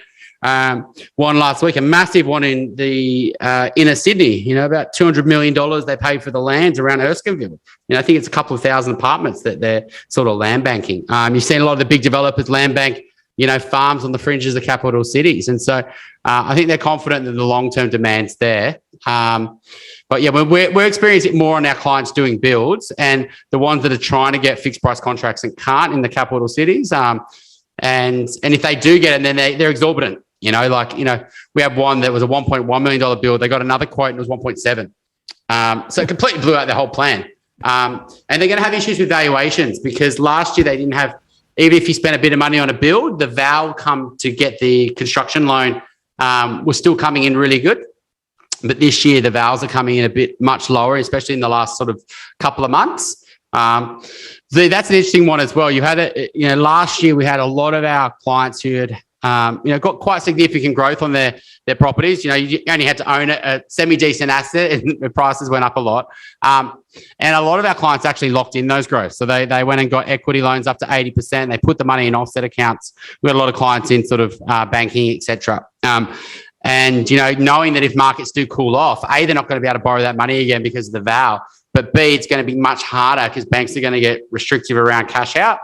one last week, a massive one in the inner Sydney, about $200 million they paid for the lands around Erskineville. I think it's a couple of thousand apartments that they're sort of land banking. You've seen a lot of the big developers land bank, farms on the fringes of capital cities. And so I think they're confident that the long-term demand's there. But yeah, we're experiencing it more on our clients doing builds and the ones that are trying to get fixed price contracts and can't in the capital cities. And if they do get it, then they're exorbitant. We had one that was a $1.1 million build. They got another quote and it was 1.7. So it completely blew out their whole plan. And they're going to have issues with valuations because last year they didn't have, even if you spent a bit of money on a build, the val come to get the construction loan was still coming in really good. But this year the vals are coming in a bit much lower, especially in the last sort of couple of months. That's an interesting one as well. You had last year we had a lot of our clients who had got quite significant growth on their properties. You only had to own a semi-decent asset and the prices went up a lot. And a lot of our clients actually locked in those growths. So they went and got equity loans up to 80%. They put the money in offset accounts. We had a lot of clients in sort of banking, etc. And knowing that if markets do cool off, A, they're not going to be able to borrow that money again because of the val, but B, it's going to be much harder because banks are going to get restrictive around cash out.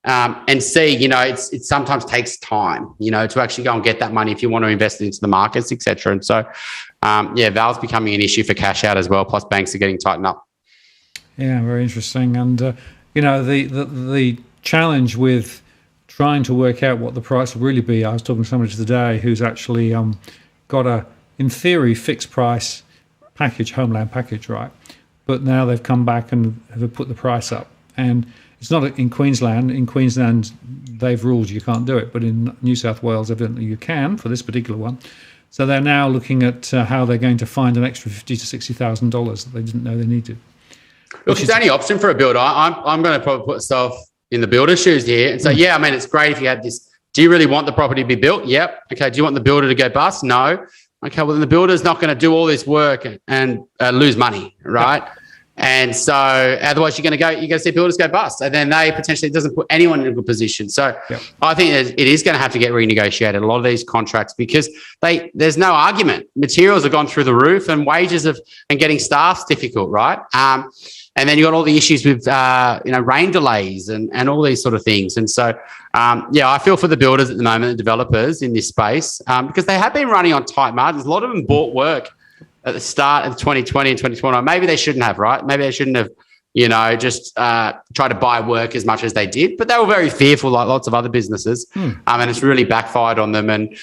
And C, it sometimes takes time, to actually go and get that money if you want to invest it into the markets, et cetera. And so, val's becoming an issue for cash out as well, plus banks are getting tightened up. Yeah, very interesting. And, the challenge with trying to work out what the price will really be, I was talking to somebody today who's actually got a, in theory, fixed price package, homeland package, right? But now they've come back and have put the price up. And it's not in Queensland. In Queensland, they've ruled you can't do it. But in New South Wales, evidently you can for this particular one. So they're now looking at how they're going to find an extra $50,000 to $60,000 that they didn't know they needed. Look, it's the only option for a builder. I'm going to probably put myself in the builder's shoes here and say, it's great if you had this. Do you really want the property to be built? Yep. Okay. Do you want the builder to go bust? No. Okay. Well, then the builder's not going to do all this work and lose money, right? Yep. And so otherwise you're going to see builders go bust. And then it doesn't put anyone in a good position. So I think it is going to have to get renegotiated, a lot of these contracts, because there's no argument. Materials have gone through the roof and wages and getting staff's difficult, right? And then you've got all the issues with, rain delays and all these sort of things. And so, I feel for the builders at the moment, the developers in this space, because they have been running on tight margins. A lot of them bought work at the start of 2020 and 2021. Maybe they shouldn't have, right? Maybe they shouldn't have, just try to buy work as much as they did. But they were very fearful, like lots of other businesses. And it's really backfired on them and,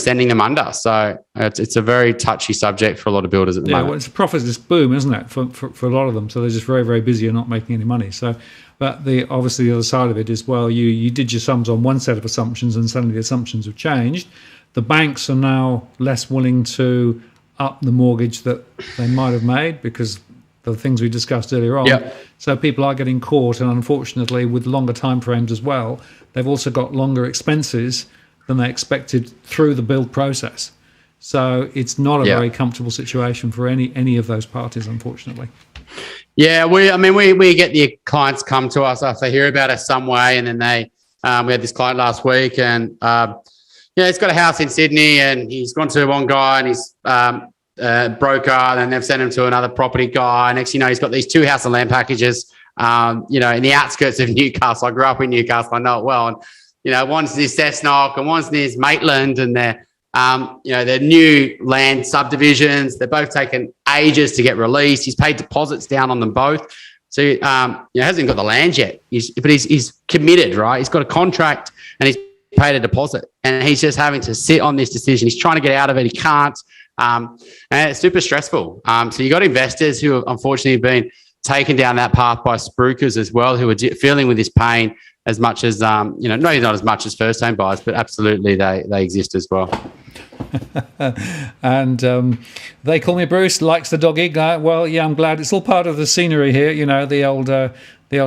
sending them under. So it's a very touchy subject for a lot of builders at the moment. Well, it's a profits boom, isn't it, for a lot of them? So they're just very, very busy and not making any money. So, but obviously the other side of it is, well, you did your sums on one set of assumptions and suddenly the assumptions have changed. The banks are now less willing to up the mortgage that they might have made because the things we discussed earlier on. Yep. So people are getting caught, and unfortunately with longer time frames as well, they've also got longer expenses than they expected through the build process. So it's not a very comfortable situation for any of those parties, unfortunately. Yeah, we get the clients come to us after they hear about us some way, and then we had this client last week, and he's got a house in Sydney, and he's gone to one guy, and he's broker, and they've sent him to another property guy. Next, he's got these 2 house and land packages, in the outskirts of Newcastle. I grew up in Newcastle, I know it well. And one's near Cessnock and one's near Maitland, and they're new land subdivisions. They're both taken ages to get released. He's paid deposits down on them both. So he hasn't got the land yet, but he's committed, right? He's got a contract and he's paid a deposit, and he's just having to sit on this decision. He's trying to get out of it. He can't. And it's super stressful. So you got investors who have unfortunately been taken down that path by spruikers as well, who are feeling with this pain as much as, maybe not as much as first-time buyers, but absolutely they exist as well. And they call me Bruce, likes the doggy. Well, yeah, I'm glad. It's all part of the scenery here, the old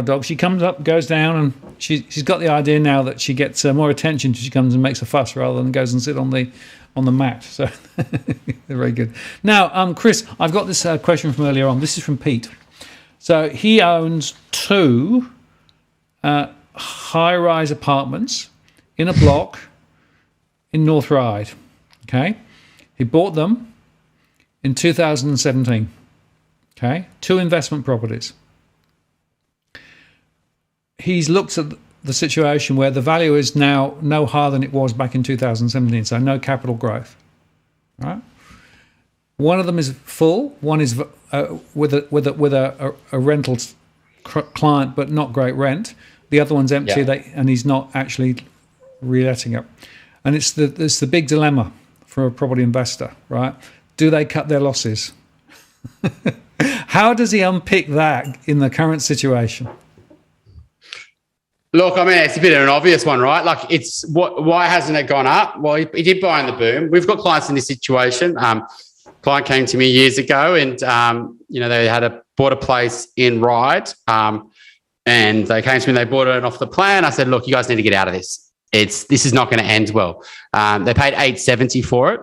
dog. She comes up, goes down, and she's got the idea now that she gets more attention. She comes and makes a fuss rather than goes and sit on the mat. So they're very good. Now, Chris, I've got this question from earlier on. This is from Pete. So he owns 2 high-rise apartments in a block in North Ryde. Okay, he bought them in 2017. Okay, 2 investment properties. He's looked at the situation where the value is now no higher than it was back in 2017, so no capital growth. Right. One of them is full. One is with a rental client, but not great rent. The other one's empty, and he's not actually re-letting it. And it's the big dilemma for a property investor, right? Do they cut their losses? How does he unpick that in the current situation? Look, I mean, it's a bit of an obvious one, right? Like, why hasn't it gone up? Well, he did buy in the boom. We've got clients in this situation. Client came to me years ago, and they bought a place in Ryde, and they came to me and they bought it off the plan. I said, look, you guys need to get out of this. This is not going to end well. They paid $870 for it.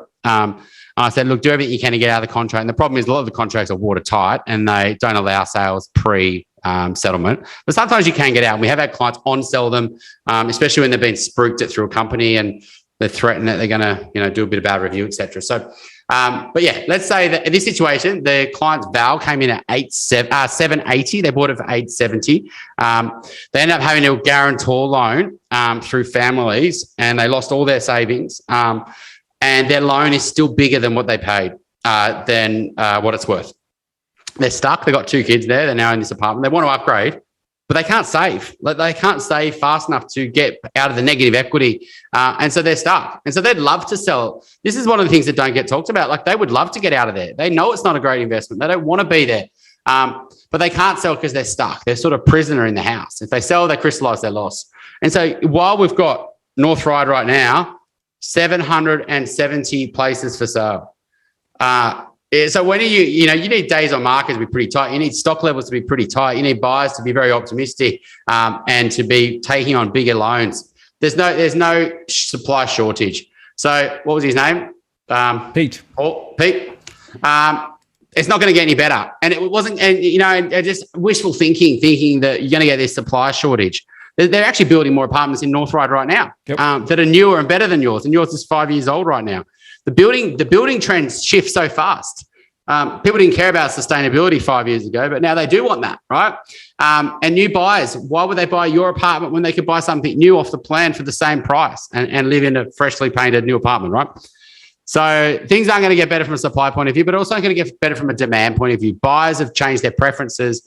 I said, look, do everything you can to get out of the contract. And the problem is a lot of the contracts are watertight and they don't allow sales pre-settlement. But sometimes you can get out. And we have had clients on-sell them, especially when they've been spooked it through a company and they threaten that they're going to, do a bit of bad review, etc. So, but yeah, let's say that in this situation, the client's val came in at $780. They bought it for $870. They ended up having a guarantor loan through families, and they lost all their savings. And their loan is still bigger than what they paid, than what it's worth. They're stuck. They've got 2 kids there. They're now in this apartment. They want to upgrade, but they can't save. They can't save fast enough to get out of the negative equity. And so they're stuck. And so they'd love to sell. This is one of the things that don't get talked about. Like, they would love to get out of there. They know it's not a great investment. They don't want to be there. But they can't sell because they're stuck. They're sort of prisoner in the house. If they sell, they crystallize their loss. And so while we've got North Ryde right now, 770 places for sale. So when you need days on market to be pretty tight. You need stock levels to be pretty tight. You need buyers to be very optimistic and to be taking on bigger loans. There's no supply shortage. So what was his name? Pete. Pete. It's not going to get any better. And it wasn't, and just wishful thinking that you're going to get this supply shortage. They're actually building more apartments in North Ryde right now that are newer and better than yours. And yours is 5 years old right now. The building trends shift so fast. People didn't care about sustainability 5 years ago, but now they do want that, right? And new buyers, why would they buy your apartment when they could buy something new off the plan for the same price and live in a freshly painted new apartment, right? So things aren't going to get better from a supply point of view, but also going to get better from a demand point of view. Buyers have changed their preferences.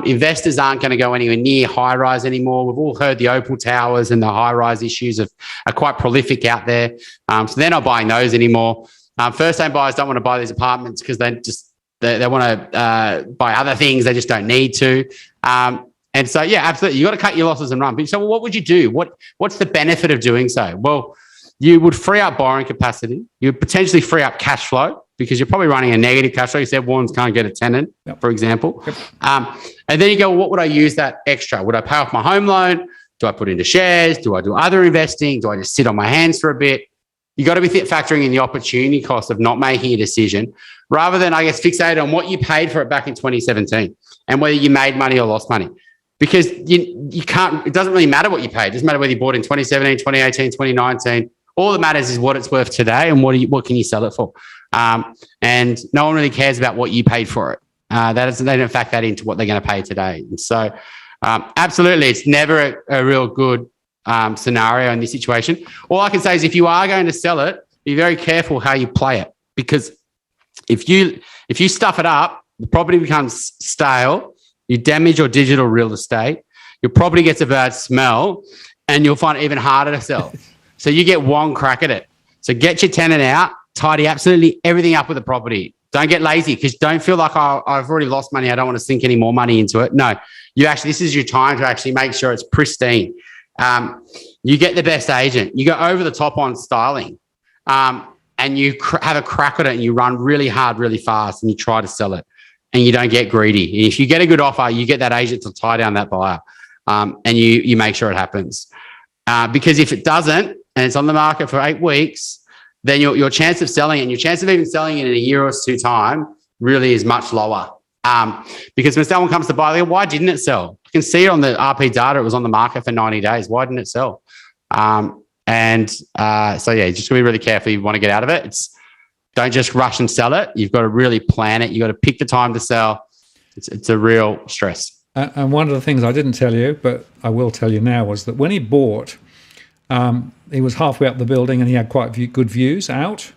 Investors aren't going to go anywhere near high-rise anymore. We've all heard the Opal Towers and the high-rise issues are quite prolific out there. So they're not buying those anymore. First-time buyers don't want to buy these apartments because they want to buy other things. They just don't need to. And so, yeah, absolutely. You've got to cut your losses and run. So what would you do? What's the benefit of doing so? Well, you would free up borrowing capacity. You would potentially free up cash flow because you're probably running a negative cash flow. You said Warrens can't get a tenant, for example. And then you go, well, what would I use that extra? Would I pay off my home loan? Do I put into shares? Do I do other investing? Do I just sit on my hands for a bit? You got to be factoring in the opportunity cost of not making a decision rather than, I guess, fixated on what you paid for it back in 2017 and whether you made money or lost money. Because you can't, it doesn't really matter what you paid. It doesn't matter whether you bought in 2017, 2018, 2019. All that matters is what it's worth today and what can you sell it for. And no one really cares about what you paid for it. They don't factor that into what they're going to pay today. And so absolutely, it's never a real good scenario in this situation. All I can say is if you are going to sell it, be very careful how you play it. Because if you stuff it up, the property becomes stale, you damage your digital real estate, your property gets a bad smell, and you'll find it even harder to sell. So you get one crack at it. So get your tenant out, tidy absolutely everything up with the property. Don't get lazy because don't feel like I've already lost money. I don't want to sink any more money into it. No, this is your time to actually make sure it's pristine. You get the best agent. You go over the top on styling. And and you have a crack at it and you run really hard, really fast, and you try to sell it and you don't get greedy. And if you get a good offer, you get that agent to tie down that buyer, and you make sure it happens. Because if it doesn't and it's on the market for 8 weeks, then your chance of selling it and your chance of even selling it in a year or two time really is much lower. Because when someone comes to buy, they go, why didn't it sell? You can see it on the RP data. It was on the market for 90 days. Why didn't it sell? So yeah, just to be really careful. You want to get out of it. Don't just rush and sell it. You've got to really plan it. You've got to pick the time to sell. It's a real stress. And one of the things I didn't tell you, but I will tell you now, was that when he bought, he was halfway up the building and he had quite good views out.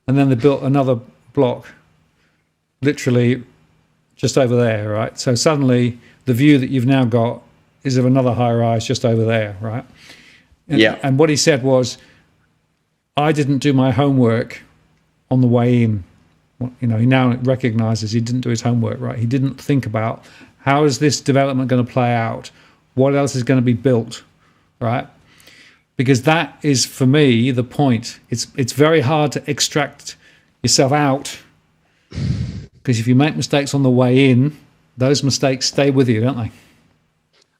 And then they built another block literally just over there, right? So suddenly the view that you've now got is of another high rise just over there, right? And what he said was, I didn't do my homework on the way in. He now recognizes he didn't do his homework, right? He didn't think about, how is this development going to play out? What else is going to be built, right? Because that is, for me, the point. It's very hard to extract yourself out, because if you make mistakes on the way in, those mistakes stay with you, don't they?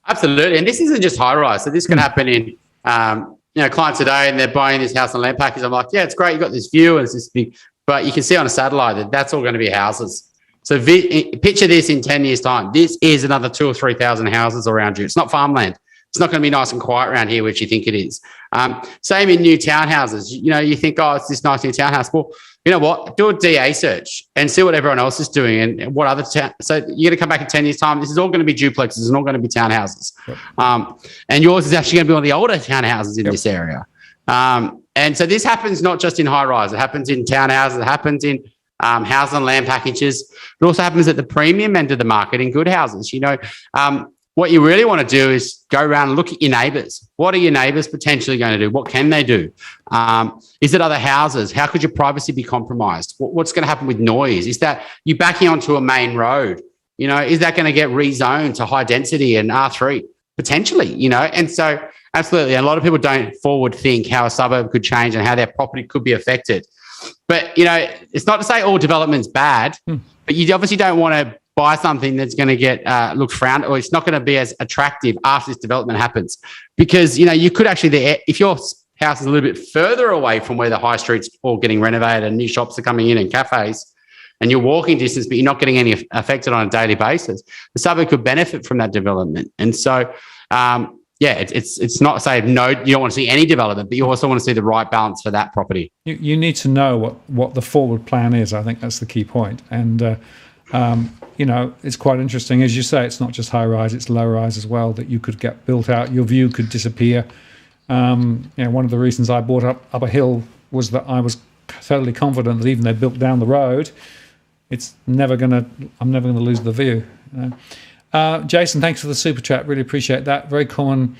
Absolutely. And this isn't just high rise. So this can happen in, clients today, and they're buying this house and land package. I'm like, yeah, it's great. You've got this view and it's this big, but you can see on a satellite that that's all going to be houses. So picture this in 10 years' time. This is another 2,000 or 3,000 houses around you. It's not farmland. It's not going to be nice and quiet around here, which you think it is. Same in new townhouses. You think, oh, it's this nice new townhouse. Well, you know what? Do a DA search and see what everyone else is doing and what other so you're going to come back in 10 years' time. This is all going to be duplexes and all going to be townhouses. Yep. And yours is actually going to be one of the older townhouses in this area. And so this happens not just in high rise. It happens in townhouses. It happens in house and land packages. It also happens at the premium end of the market in good houses. What you really want to do is go around and look at your neighbours. What are your neighbours potentially going to do? What can they do? Is it other houses? How could your privacy be compromised? What's going to happen with noise? Is that you backing onto a main road? Is that going to get rezoned to high density and R3? Potentially, And so absolutely, a lot of people don't forward think how a suburb could change and how their property could be affected. But, it's not to say all development's bad, but you obviously don't want to buy something that's going to get looked frowned, or it's not going to be as attractive after this development happens. Because, you could actually, if your house is a little bit further away from where the high street's all getting renovated and new shops are coming in and cafes, and you're walking distance, but you're not getting any affected on a daily basis, the suburb could benefit from that development. And so, it's not saying no, you don't want to see any development, but you also want to see the right balance for that property. You need to know what the forward plan is. I think that's the key point. And, it's quite interesting. As you say, it's not just high rise, it's low rise as well that you could get built out. Your view could disappear. One of the reasons I bought up a hill was that I was totally confident that even though they built down the road, I'm never going to lose the view. Jason, thanks for the super chat. Really appreciate that. Very common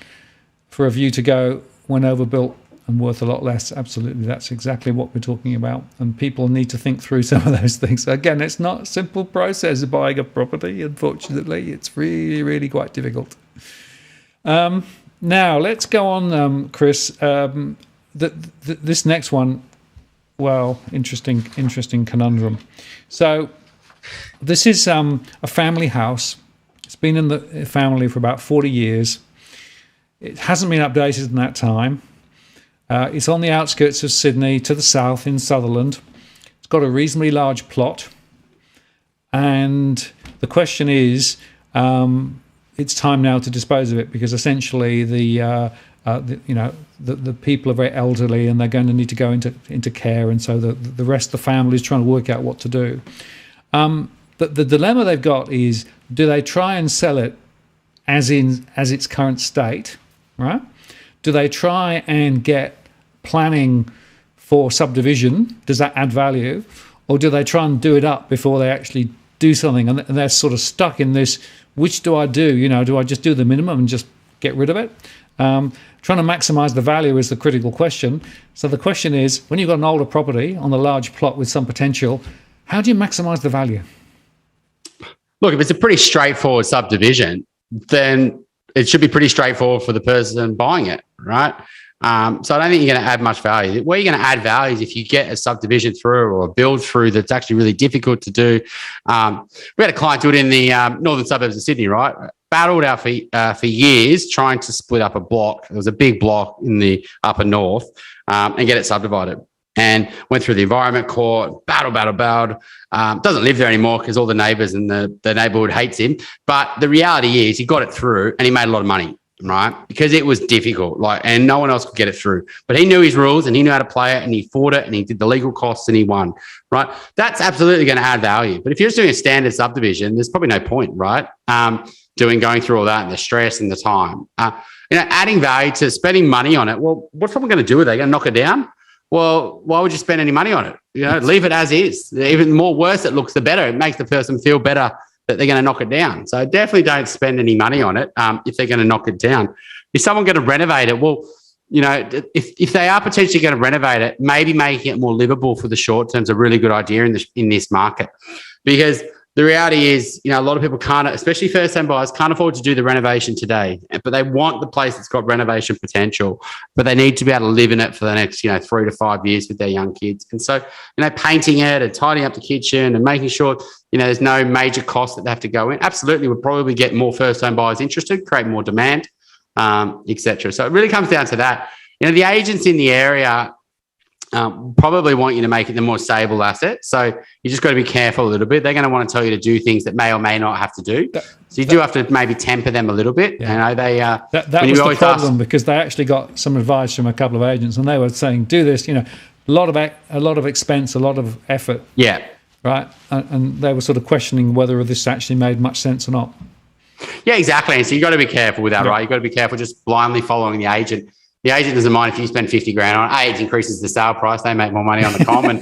for a view to go when overbuilt and worth a lot less. Absolutely, that's exactly what we're talking about. And people need to think through some of those things. Again, it's not a simple process of buying a property. Unfortunately, it's really, really quite difficult. Now, let's go on, Chris. This next one, interesting conundrum. So this is a family house. It's been in the family for about 40 years. It hasn't been updated in that time. It's on the outskirts of Sydney, to the south in Sutherland. It's got a reasonably large plot. And the question is, it's time now to dispose of it, because essentially the people are very elderly and they're going to need to go into care. And so the rest of the family is trying to work out what to do. But the dilemma they've got is, do they try and sell it as its current state, right? Do they try and get planning for subdivision? Does that add value? Or do they try and do it up before they actually do something? And they're sort of stuck in this, which do I do? Do I just do the minimum and just get rid of it? Trying to maximise the value is the critical question. So the question is, when you've got an older property on a large plot with some potential, how do you maximise the value? Look, if it's a pretty straightforward subdivision, then it should be pretty straightforward for the person buying it, right? So I don't think you're going to add much value. Where you're going to add value is if you get a subdivision through or a build through that's actually really difficult to do. We had a client do it in the northern suburbs of Sydney, right? Battled out for years trying to split up a block. It was a big block in the upper north and get it subdivided. And went through the environment court, battled. Doesn't live there anymore because all the neighbours and the neighbourhood hates him. But the reality is he got it through and he made a lot of money, right? Because it was difficult, and no one else could get it through. But he knew his rules and he knew how to play it and he fought it and he did the legal costs and he won, right? That's absolutely going to add value. But if you're just doing a standard subdivision, there's probably no point, right? Going through all that and the stress and the time. Adding value to spending money on it. Well, what's someone going to do with it? They're going to knock it down? Well, why would you spend any money on it? Leave it as is. Even more worse it looks, the better. It makes the person feel better that they're going to knock it down. So definitely don't spend any money on it if they're going to knock it down. Is someone going to renovate it? Well, if they are potentially going to renovate it, maybe making it more livable for the short term is a really good idea in this market. Because the reality is, a lot of people can't, especially first-time buyers, can't afford to do the renovation today. But they want the place that's got renovation potential, but they need to be able to live in it for the next, 3 to 5 years with their young kids. And so, painting it and tidying up the kitchen and making sure, there's no major cost that they have to go in. Absolutely, would probably get more first-home buyers interested, create more demand, etc. So it really comes down to that. The agents in the area probably want you to make it the more stable asset. So you just got to be careful a little bit. They're going to want to tell you to do things that may or may not have to do. So you do have to maybe temper them a little bit. Yeah. That was the problem because they actually got some advice from a couple of agents and they were saying, do this, a lot of expense, a lot of effort. Yeah. Right. And they were sort of questioning whether this actually made much sense or not. Yeah, exactly. And so you got to be careful with that, right? You got to be careful just blindly following the agent. The agent doesn't mind if you spend $50,000 on it. It increases the sale price. They make more money on the common.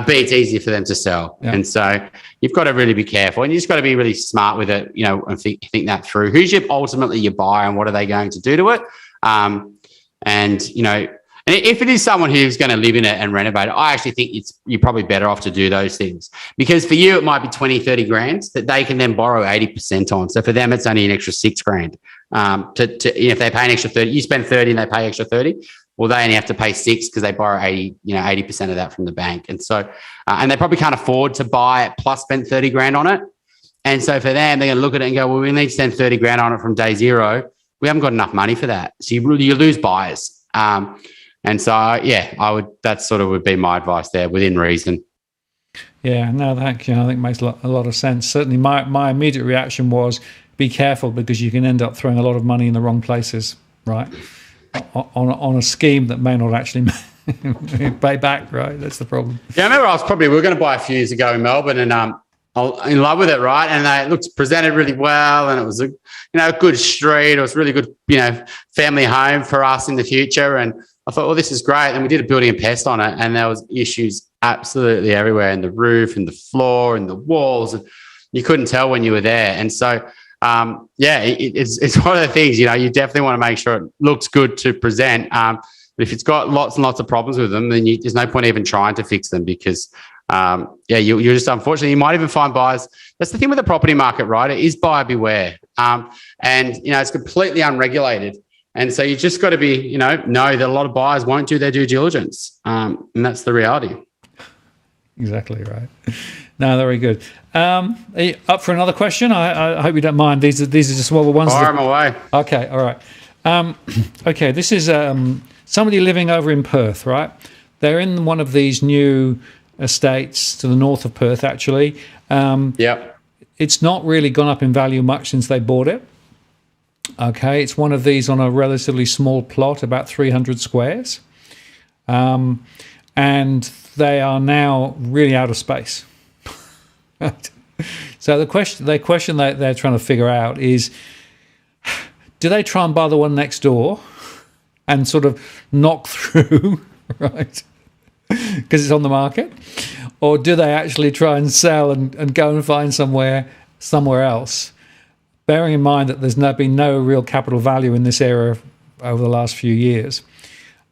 B, it's easier for them to sell. Yeah. And so you've got to really be careful and you just got to be really smart with it, and think that through. Who's ultimately your buyer and what are they going to do to it? And if it is someone who's going to live in it and renovate it, I actually think you're probably better off to do those things because for you, it might be 20, 30 grand that they can then borrow 80% on. So for them, it's only an extra $6,000. If they pay an extra 30, you spend 30 and they pay extra 30. Well, they only have to pay 6 because they borrow 80% of that from the bank. And so, and they probably can't afford to buy it plus spend 30 grand on it. And so for them, they're going to look at it and go, well, we need to spend 30 grand on it from day zero. We haven't got enough money for that. So you lose buyers. And so, that sort of would be my advice there within reason. Yeah, no, I think makes a lot of sense. Certainly my immediate reaction was be careful because you can end up throwing a lot of money in the wrong places, right? On a scheme that may not actually pay back, right? That's the problem. Yeah, I remember we were going to buy a few years ago in Melbourne and I was in love with it, right? And it looked presented really well and it was a good street. It was really good, family home for us in the future. And I thought, this is great. And we did a building and pest on it. And there was issues absolutely everywhere in the roof and the floor and the walls. And you couldn't tell when you were there. And so, it's one of the things, you definitely want to make sure it looks good to present. But if it's got lots and lots of problems with them, then there's no point even trying to fix them because, you're just, unfortunately, you might even find buyers. That's the thing with the property market, right? It is buyer beware. And it's completely unregulated. And so you just got to be, know that a lot of buyers won't do their due diligence. And that's the reality. Exactly right. No, very good. Are you up for another question? I hope you don't mind. These are just the ones. Fire them away. Okay, all right. Okay, this is somebody living over in Perth, right? They're in one of these new estates to the north of Perth, actually. Yep. It's not really gone up in value much since they bought it. Okay, it's one of these on a relatively small plot, about 300 squares. And they are now really out of space. So the question that they're trying to figure out is, do they try and buy the one next door and sort of knock through, right, because it's on the market? Or do they actually try and sell and go and find somewhere else? Bearing in mind that there's been no real capital value in this area over the last few years.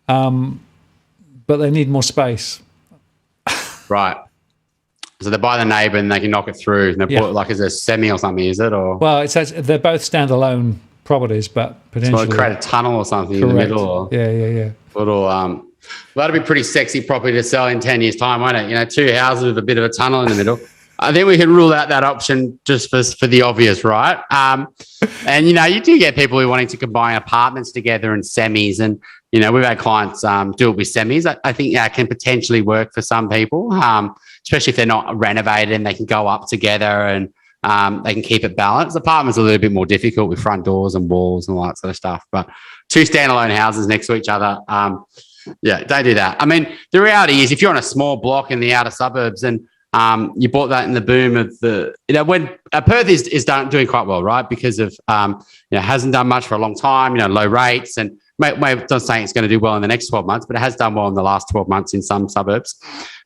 But they need more space. Right. So they buy the neighbour and they can knock it through. And they put it like as a semi or something, is it? Or well, it says they're both standalone properties, but potentially create a tunnel or something in the middle. Or yeah. Little, that'd be pretty sexy property to sell in 10 years' time, won't it? 2 houses with a bit of a tunnel in the middle. I think we can rule out that option just for the obvious, right? And you do get people who are wanting to combine apartments together and semis, and we've had clients do it with semis. I think that can potentially work for some people, especially if they're not renovated and they can go up together and they can keep it balanced. Apartments are a little bit more difficult with front doors and walls and all that sort of stuff. But 2 standalone houses next to each other, don't do that. I mean, the reality is if you're on a small block in the outer suburbs and you bought that in the boom of when Perth is doing quite well, right? Because of, hasn't done much for a long time, low rates, and not saying it's going to do well in the next 12 months, but it has done well in the last 12 months in some suburbs.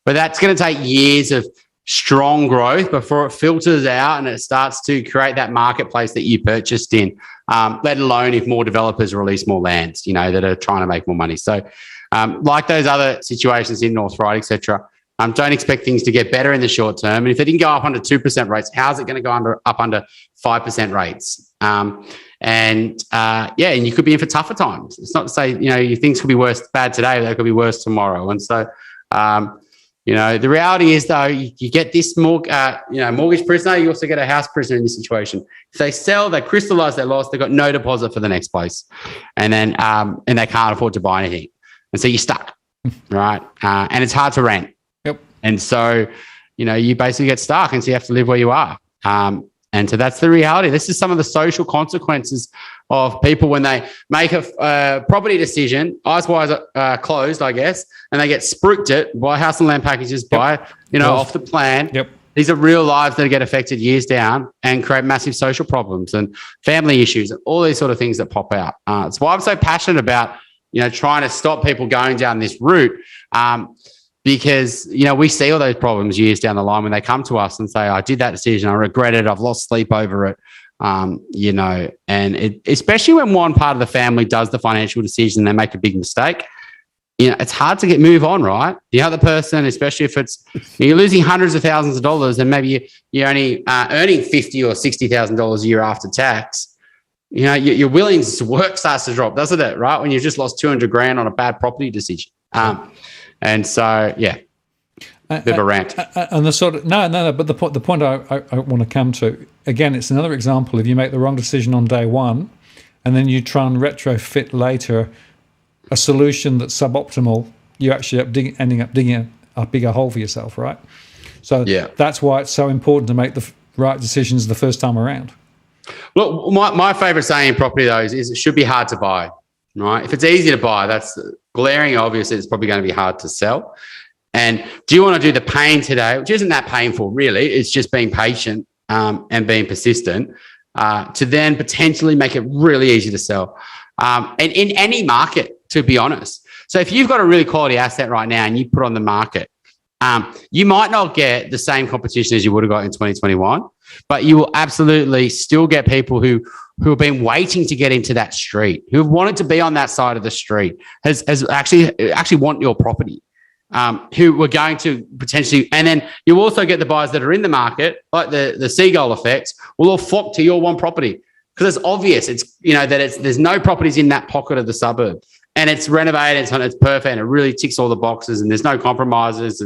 But that's going to take years of strong growth before it filters out and it starts to create that marketplace that you purchased in, let alone if more developers release more lands, that are trying to make more money. So like those other situations in North Ryde, etc., don't expect things to get better in the short term. And if they didn't go up under 2% rates, how's it going to go up under 5% rates? And you could be in for tougher times. It's not to say, things could be bad today, they could be worse tomorrow. And so, the reality is though, you get this mortgage prisoner, you also get a house prisoner in this situation. If they sell, they crystallize their loss, they've got no deposit for the next place. And then, and they can't afford to buy anything. And so you're stuck, right? And it's hard to rent. Yep. And so, you basically get stuck and so you have to live where you are. And so that's the reality. This is some of the social consequences of people when they make a property decision, eyes wide closed, I guess, and they get spooked it by house and land packages, by, off the plan. Yep. These are real lives that get affected years down and create massive social problems and family issues and all these sort of things that pop out. It's why I'm so passionate about, trying to stop people going down this route. Because, we see all those problems years down the line when they come to us and say, I did that decision, I regret it, I've lost sleep over it, and especially when one part of the family does the financial decision and they make a big mistake, it's hard to move on, right? The other person, especially if you're losing hundreds of thousands of dollars and maybe you're only earning $50,000 or $60,000 a year after tax, your willingness to work starts to drop, doesn't it, right? When you've just lost 200 grand on a bad property decision. And so, bit of a rant. And the sort of but the point I want to come to, again, it's another example. If you make the wrong decision on day one, and then you try and retrofit later a solution that's suboptimal, you actually ending up digging a bigger hole for yourself, right? So that's why it's so important to make the right decisions the first time around. Look, my favourite saying in property though is it should be hard to buy. Right? If it's easy to buy, that's glaring obvious. It's probably going to be hard to sell. And do you want to do the pain today, which isn't that painful, really? It's just being patient and being persistent to then potentially make it really easy to sell. And in any market, to be honest. So if you've got a really quality asset right now and you put on the market, you might not get the same competition as you would have got in 2021, but you will absolutely still get people who have been waiting to get into that street, who have wanted to be on that side of the street, has actually want your property, who were going to potentially, and then you also get the buyers that are in the market, like the seagull effect, will all flock to your one property because it's obvious. It's there's no properties in that pocket of the suburb, and it's renovated, it's perfect, and it really ticks all the boxes, and there's no compromises,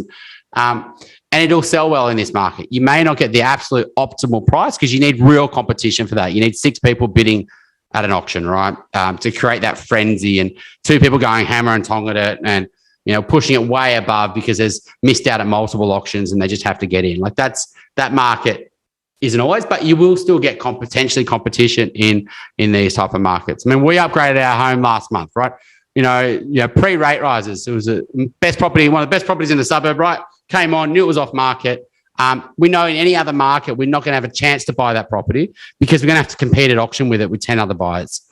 and it'll sell well in this market. You may not get the absolute optimal price because you need real competition for that. You need 6 people bidding at an auction, right? To create that frenzy and 2 people going hammer and tong at it and, pushing it way above because there's missed out at multiple auctions and they just have to get in. Like that market isn't always, but you will still get potentially competition in these type of markets. I mean, we upgraded our home last month, right? Pre-rate rises. It was one of the best properties in the suburb, right? Came on, knew it was off market. We know in any other market, we're not going to have a chance to buy that property because we're going to have to compete at auction with it with 10 other buyers.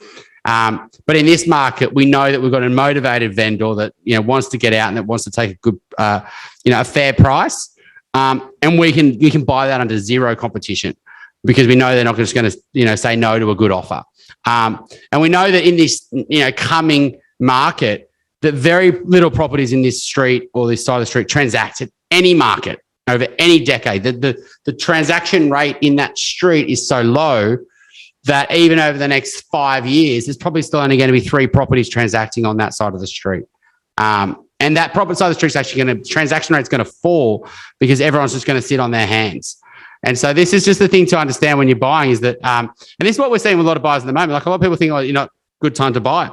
But in this market, we know that we've got a motivated vendor that, wants to get out and that wants to take a good, a fair price. And we can buy that under zero competition because we know they're not just going to, say no to a good offer. And we know that in this, coming market, that very little properties in this street or this side of the street transact at any market over any decade. The transaction rate in that street is so low that even over the next 5 years, there's probably still only going to be 3 properties transacting on that side of the street. And that property side of the street is actually transaction rate's going to fall because everyone's just going to sit on their hands. And so this is just the thing to understand when you're buying is that, and this is what we're seeing with a lot of buyers at the moment. Like a lot of people think, oh, you're not good time to buy.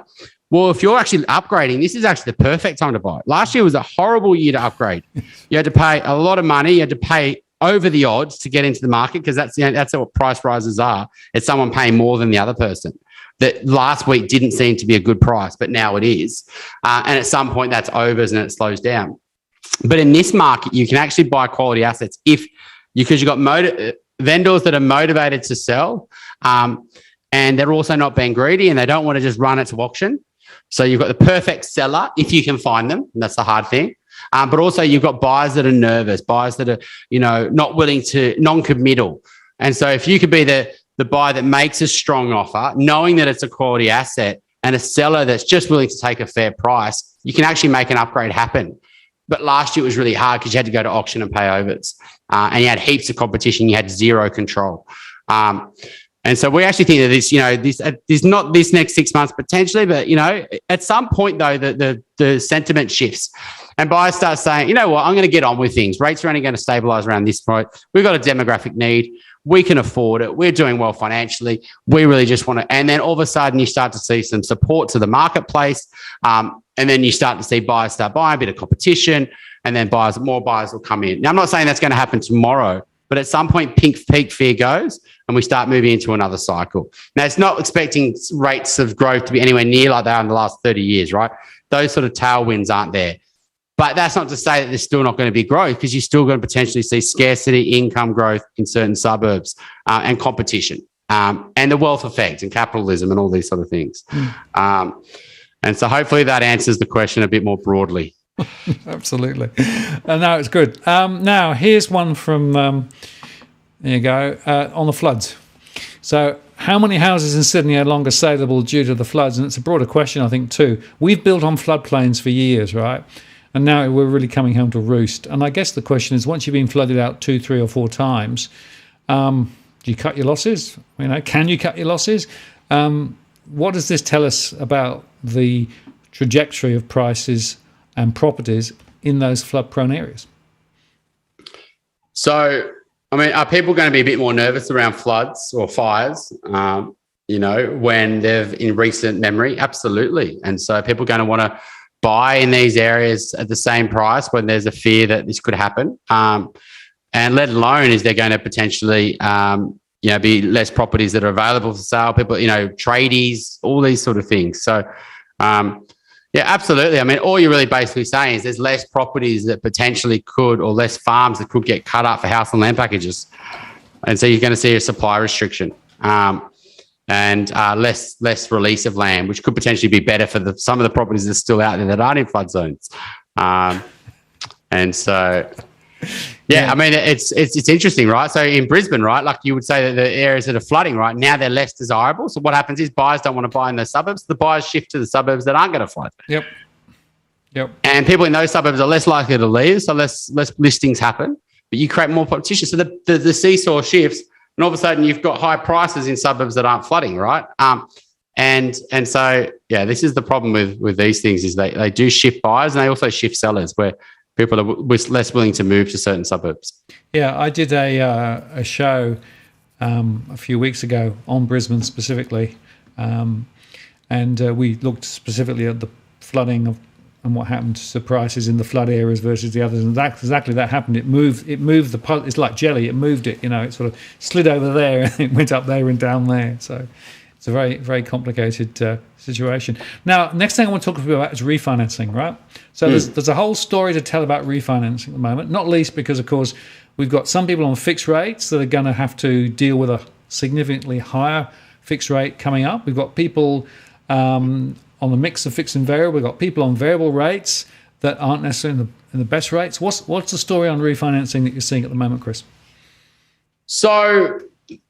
Well, if you're actually upgrading, this is actually the perfect time to buy. Last year was a horrible year to upgrade. You had to pay a lot of money. You had to pay over the odds to get into the market because that's what price rises are. It's someone paying more than the other person. That last week didn't seem to be a good price, but now it is. And at some point that's overs and it slows down. But in this market, you can actually buy quality assets because you've got vendors that are motivated to sell and they're also not being greedy and they don't want to just run it to auction. So you've got the perfect seller if you can find them. And that's the hard thing. But also you've got buyers that are nervous, buyers that are, not willing to non-committal. And so if you could be the buyer that makes a strong offer, knowing that it's a quality asset and a seller that's just willing to take a fair price, you can actually make an upgrade happen. But last year it was really hard because you had to go to auction and pay overs. And you had heaps of competition. You had zero control. And so we actually think that this not this next 6 months potentially, but, at some point, though, the sentiment shifts and buyers start saying, you know what, I'm going to get on with things. Rates are only going to stabilize around this point. We've got a demographic need. We can afford it. We're doing well financially. We really just want to. And then all of a sudden you start to see some support to the marketplace. And then you start to see buyers start buying, a bit of competition, and then more buyers will come in. Now, I'm not saying that's going to happen tomorrow, but at some point peak fear goes and we start moving into another cycle. Now, it's not expecting rates of growth to be anywhere near like they are in the last 30 years, right? Those sort of tailwinds aren't there. But that's not to say that there's still not going to be growth because you're still going to potentially see scarcity, income growth in certain suburbs and competition and the wealth effect and capitalism and all these sort of things. And so hopefully that answers the question a bit more broadly. Absolutely. No, it's good. Now, here's one from, there you go, on the floods. So how many houses in Sydney are longer saleable due to the floods? And it's a broader question, I think, too. We've built on floodplains for years, right? And now we're really coming home to roost. And I guess the question is, once you've been flooded out 2, 3 or 4 times, do you cut your losses? Can you cut your losses? What does this tell us about the trajectory of prices and properties in those flood-prone areas? So, are people going to be a bit more nervous around floods or fires, when they've in recent memory? Absolutely. And so people are going to want to buy in these areas at the same price when there's a fear that this could happen. And let alone is there going to potentially, be less properties that are available for sale, people, tradies, all these sort of things. So, yeah, absolutely. All you're really basically saying is there's less properties that potentially could, or less farms that could get cut up for house and land packages. And so you're going to see a supply restriction and less release of land, which could potentially be better for some of the properties that are still out there that aren't in flood zones. And so, yeah, it's interesting, right? So in Brisbane, right, like you would say that the areas that are flooding, right, now they're less desirable. So what happens is buyers don't want to buy in those suburbs. The buyers shift to the suburbs that aren't going to flood. Yep. And people in those suburbs are less likely to leave, so less listings happen, but you create more competition. So the seesaw shifts, and all of a sudden you've got high prices in suburbs that aren't flooding, right? And so, yeah, this is the problem with these things is they do shift buyers and they also shift sellers where people are less willing to move to certain suburbs. Yeah, I did a show a few weeks ago on Brisbane specifically, and we looked specifically at the flooding and what happened to prices in the flood areas versus the others. And exactly that happened. It moved the. It's like jelly. It moved it. It sort of slid over there and it went up there and down there. So it's a very, very complicated situation. Now, next thing I want to talk about is refinancing, right? So there's a whole story to tell about refinancing at the moment, not least because, of course, we've got some people on fixed rates that are going to have to deal with a significantly higher fixed rate coming up. We've got people on the mix of fixed and variable. We've got people on variable rates that aren't necessarily in the best rates. What's the story on refinancing that you're seeing at the moment, Chris? So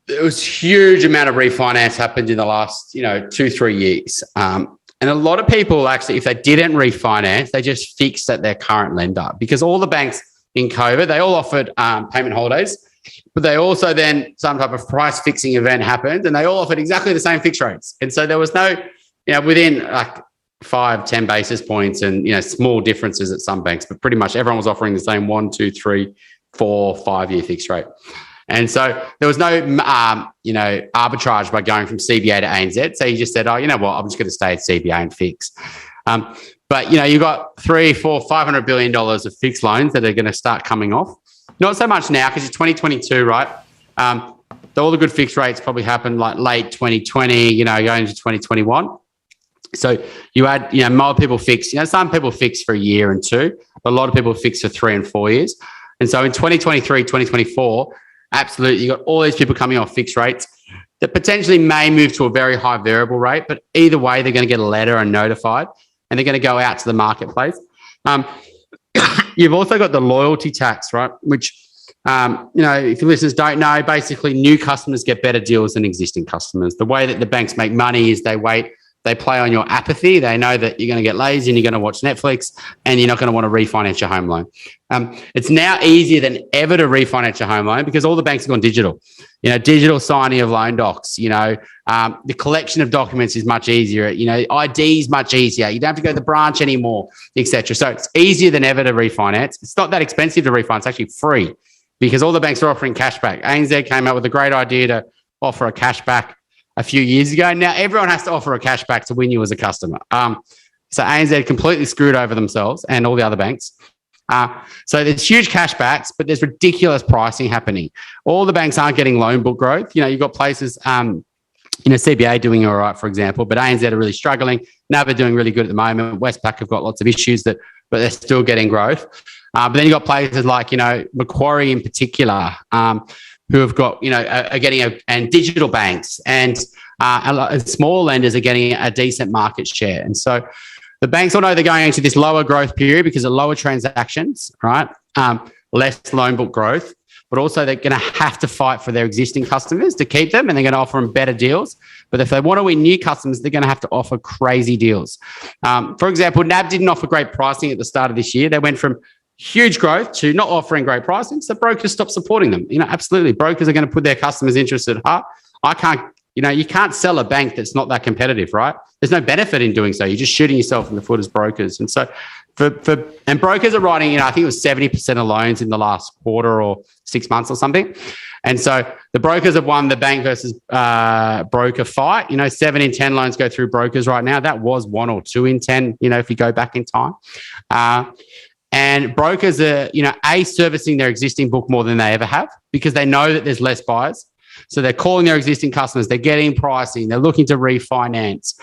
there was a huge amount of refinance happened in the last, 2-3 years. And a lot of people actually, if they didn't refinance, they just fixed at their current lender because all the banks in COVID, they all offered payment holidays But they also then some type of price fixing event happened, and they all offered exactly the same fixed rates. And so there was no, within like 5-10 basis points and, small differences at some banks, but pretty much everyone was offering the same 1, 2, 3, 4, 5-year fixed rate. And so there was no, arbitrage by going from CBA to ANZ. So you just said, oh, you know what, I'm just going to stay at CBA and fix. But, you've got $300, $400, $500 billion of fixed loans that are going to start coming off. Not so much now because it's 2022, right? All the good fixed rates probably happened like late 2020, going into 2021. So you had, more people fix, some people fix for a year and two, but a lot of people fix for 3 and 4 years. And so in 2023, 2024, absolutely, you got all these people coming off fixed rates that potentially may move to a very high variable rate, but either way, they're going to get a letter and notified, and they're going to go out to the marketplace. You've also got the loyalty tax, right? Which, if your listeners don't know, basically new customers get better deals than existing customers. The way that the banks make money is they play on your apathy. They know that you're going to get lazy and you're going to watch Netflix and you're not going to want to refinance your home loan. It's now easier than ever to refinance your home loan because all the banks have gone digital. Digital signing of loan docs, the collection of documents is much easier. ID is much easier. You don't have to go to the branch anymore, etc. So it's easier than ever to refinance. It's not that expensive to refinance. It's actually free because all the banks are offering cashback. ANZ came out with a great idea to offer a cashback a few years ago. Now everyone has to offer a cashback to win you as a customer. So ANZ completely screwed over themselves and all the other banks. So there's huge cashbacks, but there's ridiculous pricing happening. All the banks aren't getting loan book growth. You've got places, CBA doing all right, for example, but ANZ are really struggling. NAB are doing really good at the moment. Westpac have got lots of issues but they're still getting growth. But then you've got places like, Macquarie in particular, who have got, are getting and digital banks and small lenders are getting a decent market share. And so the banks all know they're going into this lower growth period because of lower transactions, right? Less loan book growth, but also they're going to have to fight for their existing customers to keep them, and they're going to offer them better deals. But if they want to win new customers, they're going to have to offer crazy deals. For example, NAB didn't offer great pricing at the start of this year. They went from huge growth to not offering great pricing. So brokers stopped supporting them. Absolutely. Brokers are going to put their customers' interests at heart. You can't sell a bank that's not that competitive, right? There's no benefit in doing so. You're just shooting yourself in the foot as brokers. And so and brokers are writing, I think it was 70% of loans in the last quarter or 6 months or something. And so the brokers have won the bank versus broker fight. 7 in 10 loans go through brokers right now. That was 1 or 2 in 10, if you go back in time. And brokers are, servicing their existing book more than they ever have because they know that there's less buyers. So they're calling their existing customers. They're getting pricing. They're looking to refinance.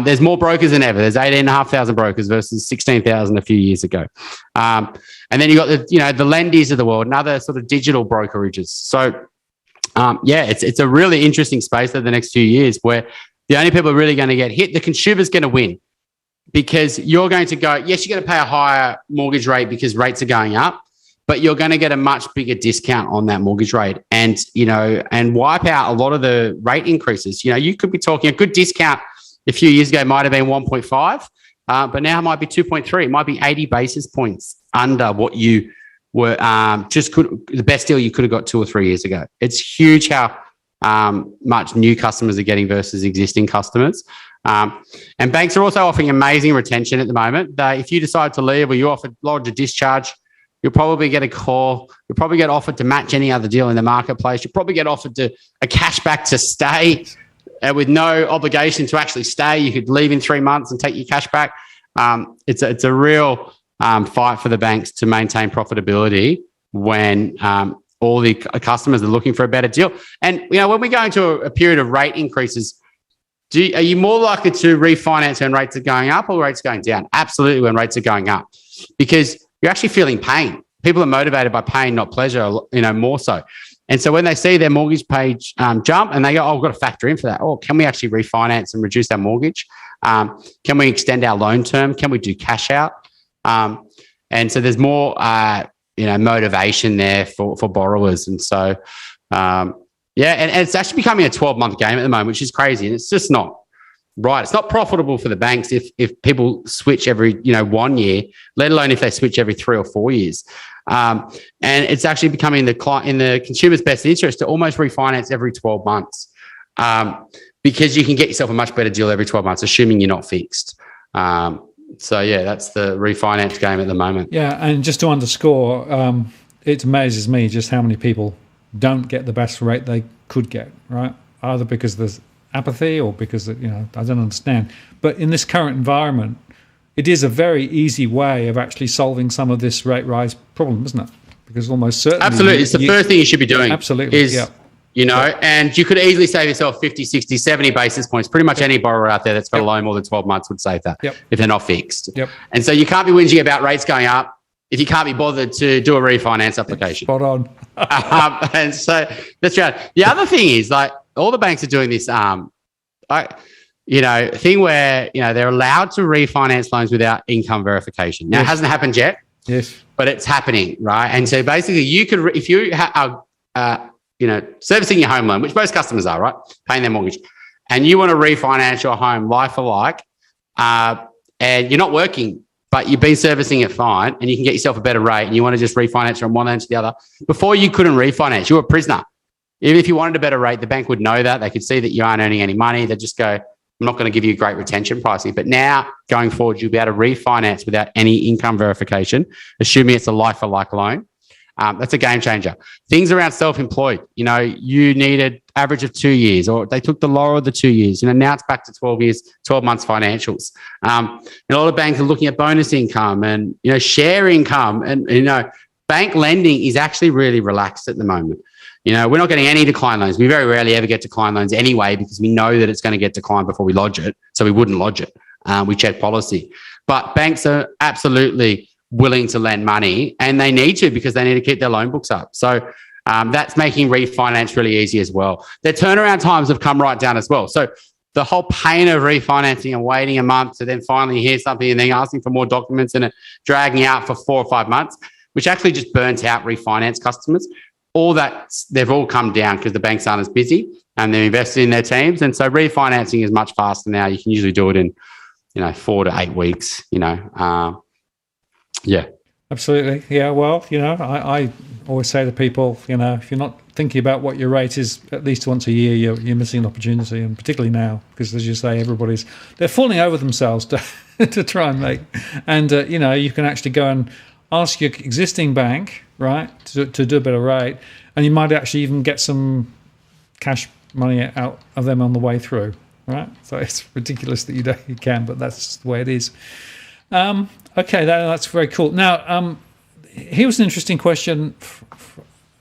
There's more brokers than ever. There's 18,500 brokers versus 16,000 a few years ago. And then you got the Lendies of the world and other sort of digital brokerages. So it's a really interesting space over the next few years where the only people really going to get hit, the consumer's going to win. Because you're going to go, yes, you're going to pay a higher mortgage rate because rates are going up, but you're going to get a much bigger discount on that mortgage rate and wipe out a lot of the rate increases. You could be talking a good discount a few years ago might have been 1.5, but now it might be 2.3. It might be 80 basis points under what you were the best deal you could have got 2 or 3 years ago. It's huge how much new customers are getting versus existing customers. And banks are also offering amazing retention at the moment. If you decide to leave or you offer lodge a discharge, you'll probably get a call. You'll probably get offered to match any other deal in the marketplace. You'll probably get offered a cashback to stay with no obligation to actually stay. You could leave in 3 months and take your cash back. It's a real fight for the banks to maintain profitability when all the customers are looking for a better deal. And when we go into a period of rate increases, are you more likely to refinance when rates are going up or rates going down? Absolutely when rates are going up because you're actually feeling pain. People are motivated by pain, not pleasure, more so. And so when they see their mortgage page jump and they go, I've got to factor in for that. Oh, can we actually refinance and reduce our mortgage? Can we extend our loan term? Can we do cash out? And so there's more, motivation there for borrowers. And so, and it's actually becoming a 12-month game at the moment, which is crazy. And it's just not. right. It's not profitable for the banks if people switch every 1 year, let alone if they switch every 3 or 4 years. And it's actually becoming in the consumer's best interest to almost refinance every 12 months because you can get yourself a much better deal every 12 months, assuming you're not fixed. So, yeah, that's the refinance game at the moment. Yeah, and just to underscore, it amazes me just how many people don't get the best rate they could get, right? Either because there's apathy or because, I don't understand. But in this current environment, it is a very easy way of actually solving some of this rate rise problem, isn't it? Because almost certainly... Absolutely. It's the first thing you should be doing. Absolutely, and you could easily save yourself 50, 60, 70 basis points. Pretty much any borrower out there that's got a loan more than 12 months would save that if they're not fixed. And so you can't be whinging about rates going up if you can't be bothered to do a refinance application. Spot on. And so that's right. The other thing is, like, all the banks are doing this, thing where, they're allowed to refinance loans without income verification. Now, it hasn't happened yet. Yes. But it's happening, right? And so basically you could, if you are, servicing your home loan, which most customers are, right? Paying their mortgage, and you want to refinance your home like for like, and you're not working, but you've been servicing it fine and you can get yourself a better rate and you want to just refinance from one end to the other. Before you couldn't refinance, you were a prisoner. Even if you wanted a better rate, the bank would know that. They could see that you aren't earning any money. They'd just go, I'm not going to give you great retention pricing. But now, going forward, you'll be able to refinance without any income verification, assuming it's a like-for-like loan. That's a game changer. Things around self-employed, you needed average of 2 years, or they took the lower of the 2 years. Now it's back to 12 years, 12 months financials. And a lot of banks are looking at bonus income and, share income. And, bank lending is actually really relaxed at the moment. We're not getting any decline loans. We very rarely ever get decline loans anyway, because we know that it's going to get declined before we lodge it. So we wouldn't lodge it. We check policy. But banks are absolutely willing to lend money, and they need to, because they need to keep their loan books up. So that's making refinance really easy as well. Their turnaround times have come right down as well. So the whole pain of refinancing and waiting a month to then finally hear something and then asking for more documents and it dragging out for 4 or 5 months, which actually just burnt out refinance customers. All that, they've all come down because the banks aren't as busy and they're invested in their teams. And so refinancing is much faster now. You can usually do it in, 4 to 8 weeks, Yeah. Absolutely. Yeah. Well, I always say to people, if you're not thinking about what your rate is at least once a year, you're missing an opportunity. And particularly now, because as you say, they're falling over themselves to try and make. And, you can actually go and ask your existing bank, right, to do a better rate. And you might actually even get some cash money out of them on the way through, right? So it's ridiculous that you can, but that's the way it is. Okay, that's very cool. Now, here was an interesting question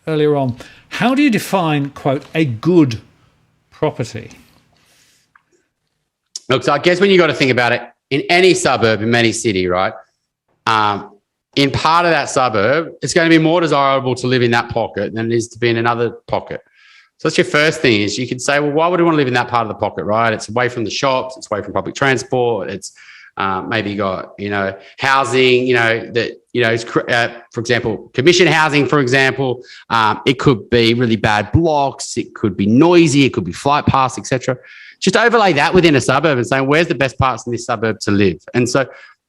earlier on. How do you define, quote, a good property? Look, so I guess when you got to think about it, in any suburb, in any city, right, in part of that suburb, it's going to be more desirable to live in that pocket than it is to be in another pocket. So that's your first thing, is you could say, well, why would I want to live in that part of the pocket, right? It's away from the shops, it's away from public transport, it's maybe got, housing, for example, commission housing, for example. It could be really bad blocks. It could be noisy. It could be flight paths, etc. Just overlay that within a suburb and saying, where's the best parts in this suburb to live?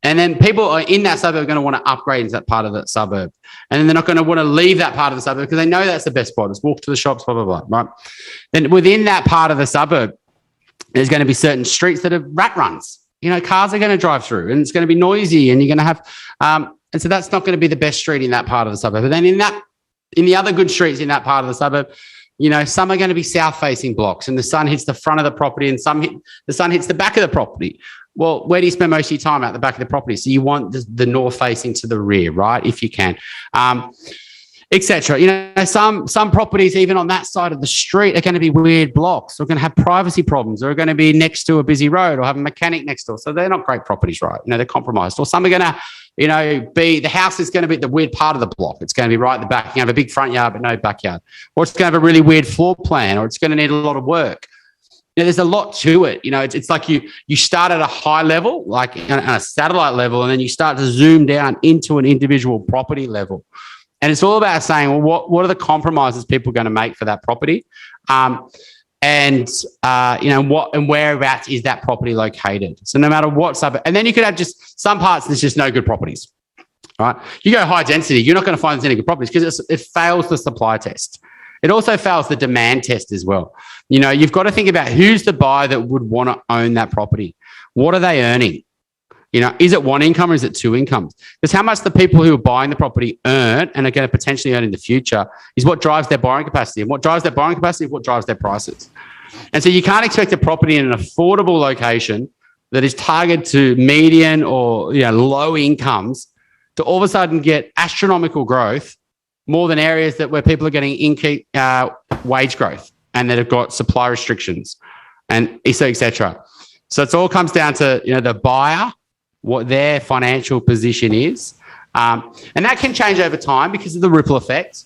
And then people are in that suburb are going to want to upgrade into that part of that suburb. And then they're not going to want to leave that part of the suburb because they know that's the best spot. Just walk to the shops, blah, blah, blah, right? Then within that part of the suburb, there's going to be certain streets that are rat runs. Cars are going to drive through and it's going to be noisy and you're going to have, and so that's not going to be the best street in that part of the suburb. But then in the other good streets in that part of the suburb, some are going to be south facing blocks and the sun hits the front of the property and the sun hits the back of the property. Well, where do you spend most of your time? At the back of the property. So you want the north facing to the rear, right? If you can. Etc. Some properties, even on that side of the street, are going to be weird blocks, or going to have privacy problems, or are going to be next to a busy road, or have a mechanic next door. So they're not great properties, right? They're compromised. Or some are going to, the house is going to be the weird part of the block. It's going to be right at the back. You have a big front yard, but no backyard. Or it's going to have a really weird floor plan, or it's going to need a lot of work. There's a lot to it. It's like you start at a high level, like on a satellite level, and then you start to zoom down into an individual property level. And it's all about saying, well, what are the compromises people are going to make for that property? and whereabouts is that property located. So no matter what suburb, and then you could have just some parts there's just no good properties. Right? You go high density, you're not going to find there's any good properties because it fails the supply test. It also fails the demand test as well. You've got to think about who's the buyer that would want to own that property. What are they earning? Is it one income or is it two incomes? Because how much the people who are buying the property earn and are going to potentially earn in the future is what drives their borrowing capacity. And what drives their borrowing capacity is what drives their prices. And so you can't expect a property in an affordable location that is targeted to median or low incomes to all of a sudden get astronomical growth more than areas where people are getting wage growth and that have got supply restrictions and et cetera. So it all comes down to the buyer, what their financial position is. And that can change over time because of the ripple effect.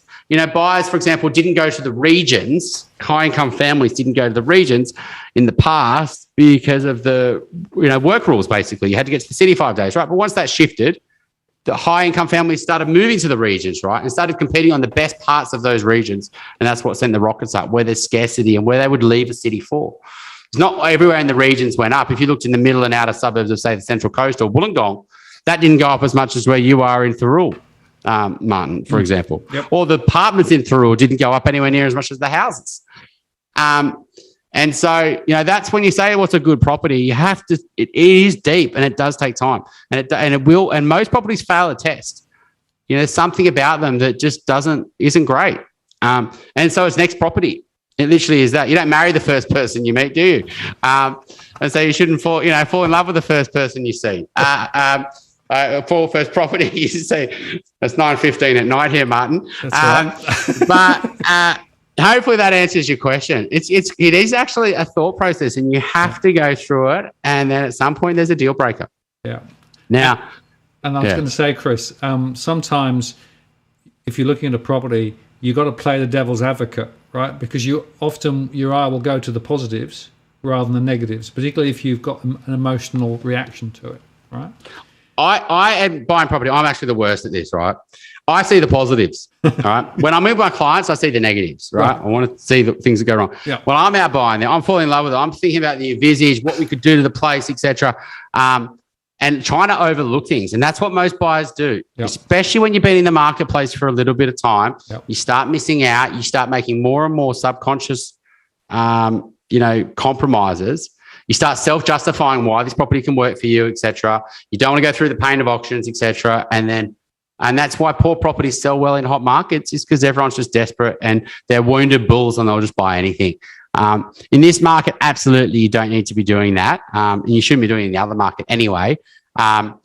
Buyers, for example, didn't go to the regions. High-income families didn't go to the regions in the past because of the work rules, basically. You had to get to the city 5 days, right? But once that shifted, the high-income families started moving to the regions, right, and started competing on the best parts of those regions. And that's what sent the rockets up, where there's scarcity and where they would leave a city for. It's not everywhere in the regions went up. If you looked in the middle and outer suburbs of, say, the Central Coast or Wollongong, that didn't go up as much as where you are in Thirroul, Martin, for example. Yep. Or the apartments in Thirroul didn't go up anywhere near as much as the houses. And so, that's when you say what's a good property, you have to, it is deep and it does take time and most properties fail a test. There's something about them that just isn't great. And so it's next property. It literally is that. You don't marry the first person you meet, do you? And so you shouldn't fall in love with the first person you see. For first property you see. It's 9:15 at night here, Martin. That's right. But hopefully that answers your question. It is actually a thought process, and you have to go through it, and then at some point there's a deal breaker. Yeah. Now, and I was going to say, Chris, sometimes if you're looking at a property, you've got to play the devil's advocate, right? Because your eye will go to the positives rather than the negatives, particularly if you've got an emotional reaction to it, right? I am buying property. I'm actually the worst at this, right? I see the positives, all right? When I meet my clients, I see the negatives, right? I want to see the things that go wrong. Yeah. When I'm out buying there, I'm falling in love with it. I'm thinking about the envisage, what we could do to the place, etc., and trying to overlook things. And that's what most buyers do, especially when you've been in the marketplace for a little bit of time. You start missing out. You start making more and more subconscious, compromises. You start self-justifying why this property can work for you, etc. You don't want to go through the pain of auctions, etc. And that's why poor properties sell well in hot markets, is because everyone's just desperate and they're wounded bulls and they'll just buy anything. In this market, absolutely, you don't need to be doing that. And you shouldn't be doing it in the other market anyway. But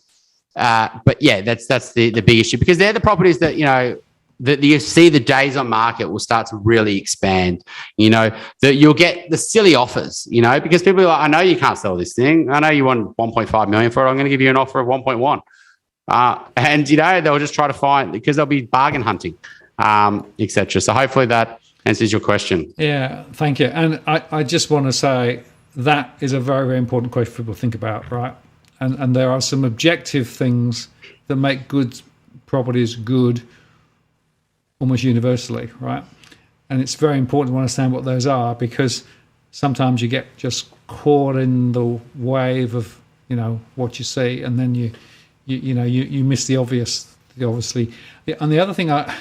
yeah, that's the big issue, because they're the properties that, that you see the days on market will start to really expand, that you'll get the silly offers, because people are like, I know you can't sell this thing. I know you want 1.5 million for it. I'm going to give you an offer of 1.1. And, they'll just try to find, because they'll be bargain hunting, etc. So hopefully that answers your question. Yeah, thank you. And I just want to say that is a very, very important question for people to think about, right? And there are some objective things that make good properties good almost universally, right? And it's very important to understand what those are, because sometimes you get just caught in the wave of, what you see, and then you miss the obviously. And the other thing, I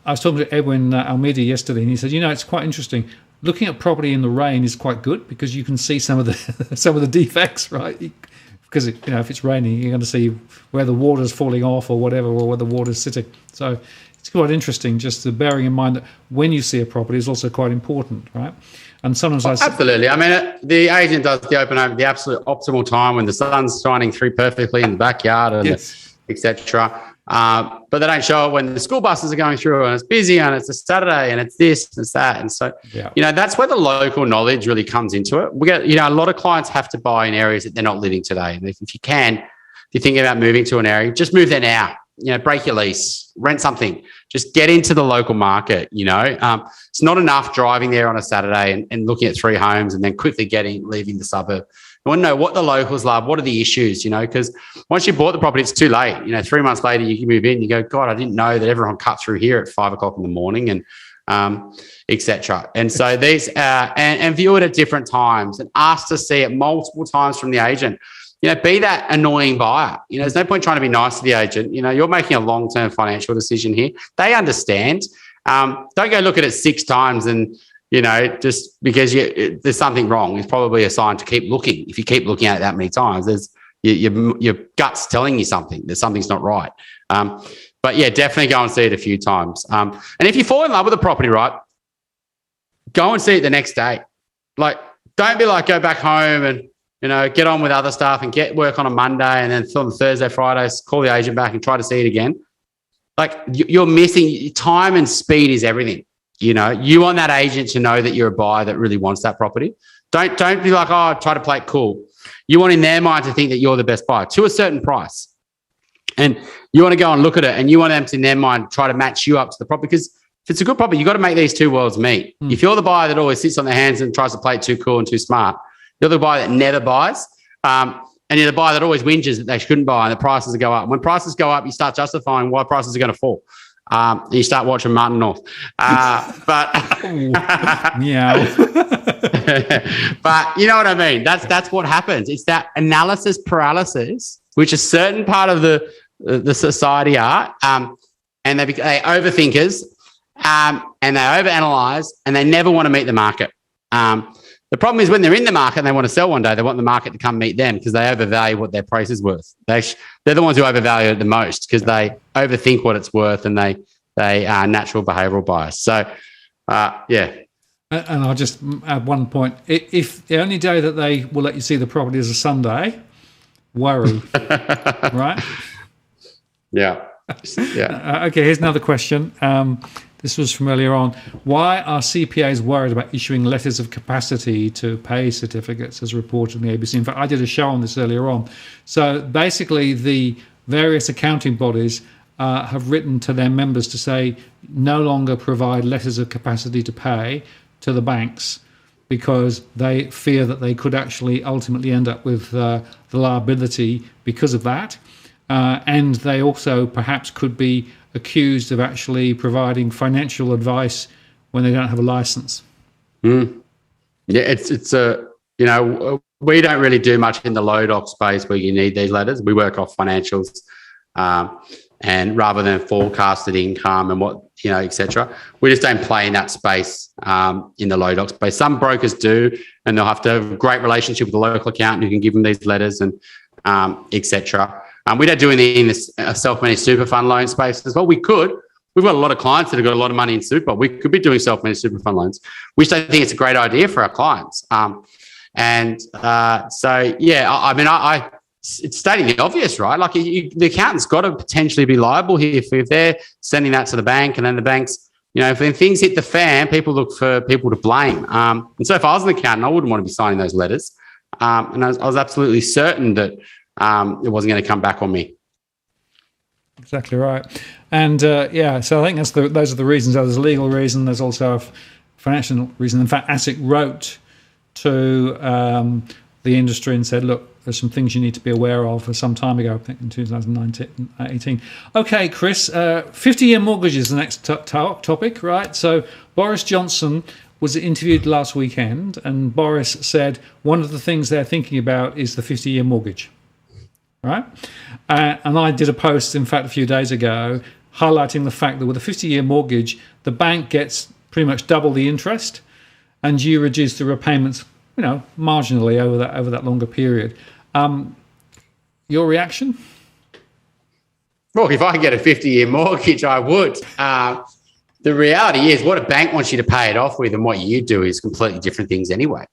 was talking to Edwin Almeida yesterday, and he said, it's quite interesting. Looking at property in the rain is quite good, because you can see some of the defects, right? Because if it's raining, you're going to see where the water's falling off or whatever, or where the water's sitting. So it's quite interesting, just to bearing in mind that when you see a property is also quite important, right? And sometimes absolutely. I mean, the agent does the open home at the absolute optimal time when the sun's shining through perfectly in the backyard, and etc. But they don't show it when the school buses are going through and it's busy and it's a Saturday and it's this and it's that. And so, that's where the local knowledge really comes into it. We get, a lot of clients have to buy in areas that they're not living today. And if you're thinking about moving to an area, just move there now. Break your lease, rent something, just get into the local market. It's not enough driving there on a Saturday and looking at 3 homes and then quickly leaving the suburb. I want to know what the locals love. What are the issues, because once you bought the property, it's too late. 3 months later, you can move in. You go, God, I didn't know that everyone cut through here at 5 o'clock in the morning. And etc. And so these and view it at different times and ask to see it multiple times from the agent. Be that annoying buyer. There's no point trying to be nice to the agent. You're making a long-term financial decision here. They understand. Don't go look at it 6 times and, just because there's something wrong. It's probably a sign to keep looking. If you keep looking at it that many times, there's your gut's telling you something. There's something's not right. But yeah, definitely go and see it a few times. And if you fall in love with a property, right, go and see it the next day. Like, don't be like, go back home and, get on with other stuff and get work on a Monday and then on Thursday, Friday, call the agent back and try to see it again. Like, you're missing time, and speed is everything. You want that agent to know that you're a buyer that really wants that property. Don't be like, try to play it cool. You want in their mind to think that you're the best buyer to a certain price. And you want to go and look at it, and you want them to, in their mind, try to match you up to the property. Because if it's a good property, you've got to make these two worlds meet. If you're the buyer that always sits on their hands and tries to play it too cool and too smart, you're the buyer that never buys. And you're the buyer that always whinges that they shouldn't buy and the prices go up. When prices go up, you start justifying why prices are going to fall. You start watching Martin North. But meow. But you know what I mean? That's what happens. It's that analysis paralysis, which a certain part of the society are, and they overthinkers, and they overanalyze, and they never want to meet the market. The problem is when they're in the market and they want to sell one day, they want the market to come meet them because they overvalue what their price is worth. They're the ones who overvalue it the most because they overthink what it's worth, and they are natural behavioural bias. So, yeah. And I'll just add one point. If the only day that they will let you see the property is a Sunday, worry, right? Yeah. Okay, here's another question. This was from earlier on. Why are CPAs worried about issuing letters of capacity to pay certificates, as reported in the ABC? In fact, I did a show on this earlier on. So basically, the various accounting bodies have written to their members to say no longer provide letters of capacity to pay to the banks because they fear that they could actually ultimately end up with the liability because of that. And they also perhaps could be accused of actually providing financial advice when they don't have a license. Yeah, it's we don't really do much in the low doc space where you need these letters. We work off financials, and rather than forecasted income and what, etc. We just don't play in that space in the low doc space. Some brokers do, and they'll have to have a great relationship with the local accountant who can give them these letters and etc. We don't do anything in this self-managed super fund loan space as well. We could. We've got a lot of clients that have got a lot of money in super. We could be doing self-managed super fund loans. We just don't think it's a great idea for our clients. It's stating the obvious, right? Like the accountant's got to potentially be liable here if they're sending that to the bank, and then the banks, if when things hit the fan, people look for people to blame. And so if I was an accountant, I wouldn't want to be signing those letters. And I was absolutely certain that it wasn't going to come back on me. Exactly right. And so I think those are the reasons. There's a legal reason. There's also a financial reason. In fact, ASIC wrote to the industry and said, look, there's some things you need to be aware of for some time ago, I think in 2018. Okay, Chris, 50-year mortgage is the next topic, right? So Boris Johnson was interviewed last weekend, and Boris said one of the things they're thinking about is the 50-year mortgage, right? And I did a post, in fact, a few days ago, highlighting the fact that with a 50-year mortgage, the bank gets pretty much double the interest, and you reduce the repayments, marginally over that longer period. Your reaction? Well, if I could get a 50-year mortgage, I would. The reality is what a bank wants you to pay it off with and what you do is completely different things anyway.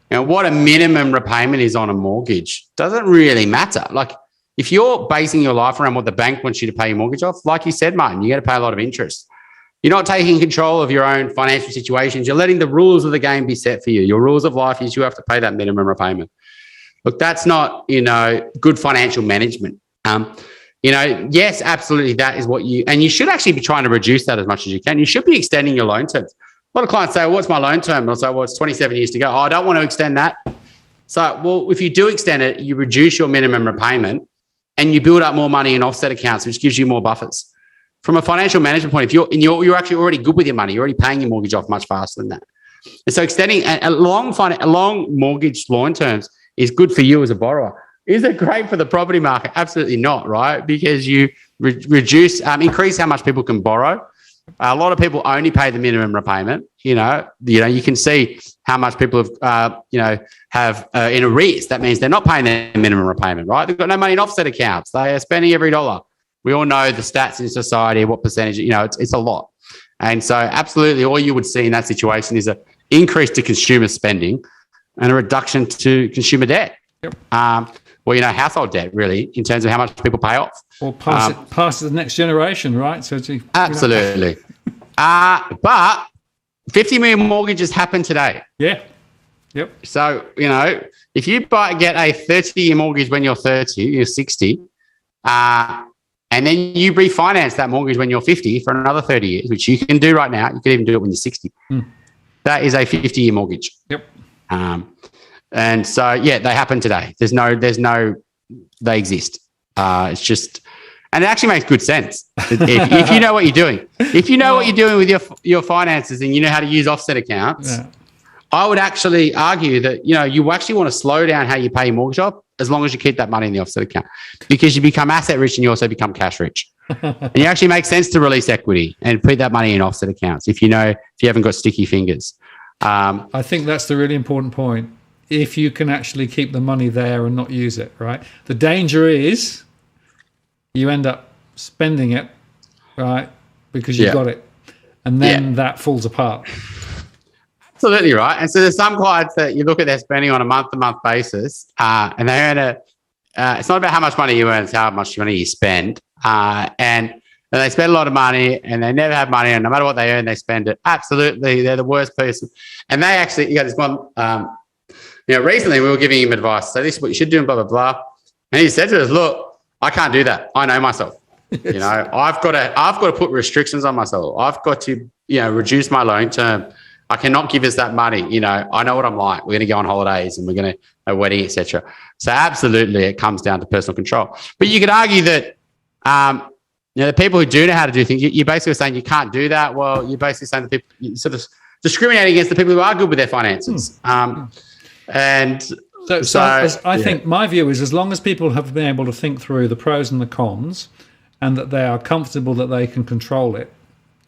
What a minimum repayment is on a mortgage doesn't really matter. Like if you're basing your life around what the bank wants you to pay your mortgage off, like you said, Martin, you got to pay a lot of interest. You're not taking control of your own financial situations. You're letting the rules of the game be set for you. Your rules of life is you have to pay that minimum repayment. Look, that's not, good financial management. Yes, absolutely. That is what and you should actually be trying to reduce that as much as you can. You should be extending your loan terms. A lot of clients say, well, what's my loan term? And I'll say, well, it's 27 years to go. Oh, I don't want to extend that. So, well, if you do extend it, you reduce your minimum repayment and you build up more money in offset accounts, which gives you more buffers. from a financial management point, if you're actually already good with your money, you're already paying your mortgage off much faster than that. And so extending a long mortgage loan terms is good for you as a borrower. Is it great for the property market? Absolutely not, right? Because you increase how much people can borrow. A lot of people only pay the minimum repayment. You can see how much people have in arrears. That means they're not paying their minimum repayment, right? They've got no money in offset accounts. They are spending every dollar. We all know the stats in society, what percentage, it's a lot. And so absolutely all you would see in that situation is an increase to consumer spending and a reduction to consumer debt. Yep. Household debt, really, in terms of how much people pay off. Or pass it to the next generation, right? So absolutely. But 50 million mortgages happen today. Yeah. Yep. So, if you get a 30-year mortgage when you're 30, you're 60, and then you refinance that mortgage when you're 50 for another 30 years, which you can do right now. You can even do it when you're 60. That is a 50-year mortgage. Yep. And so, they happen today. They exist. It's just, and it actually makes good sense. If you know what you're doing, what you're doing with your finances and you know how to use offset accounts, I would actually argue that, you actually want to slow down how you pay your mortgage off as long as you keep that money in the offset account, because you become asset rich and you also become cash rich. And it actually makes sense to release equity and put that money in offset accounts if you haven't got sticky fingers. I think that's the really important point. If you can actually keep the money there and not use it, right? The danger is you end up spending it, right, because you got it. And then that falls apart. Absolutely right. And so there's some clients that you look at their spending on a month-to-month basis, and they earn it's not about how much money you earn, it's how much money you spend. And they spend a lot of money and they never have money, and no matter what they earn, they spend it. Absolutely. They're the worst person. And they actually, this one, recently we were giving him advice. So this is what you should do and blah, blah, blah. And he said to us, look, I can't do that. I know myself. Yes. I've got to put restrictions on myself. I've got to, reduce my loan term. I cannot give us that money. I know what I'm like. We're going to go on holidays and we're going to a wedding, etc. So absolutely, it comes down to personal control. But you could argue that, the people who do know how to do things, you're basically saying you can't do that. Well, you're basically saying the people, you're sort of discriminating against the people who are good with their finances. And so I think my view is, as long as people have been able to think through the pros and the cons, and that they are comfortable that they can control it,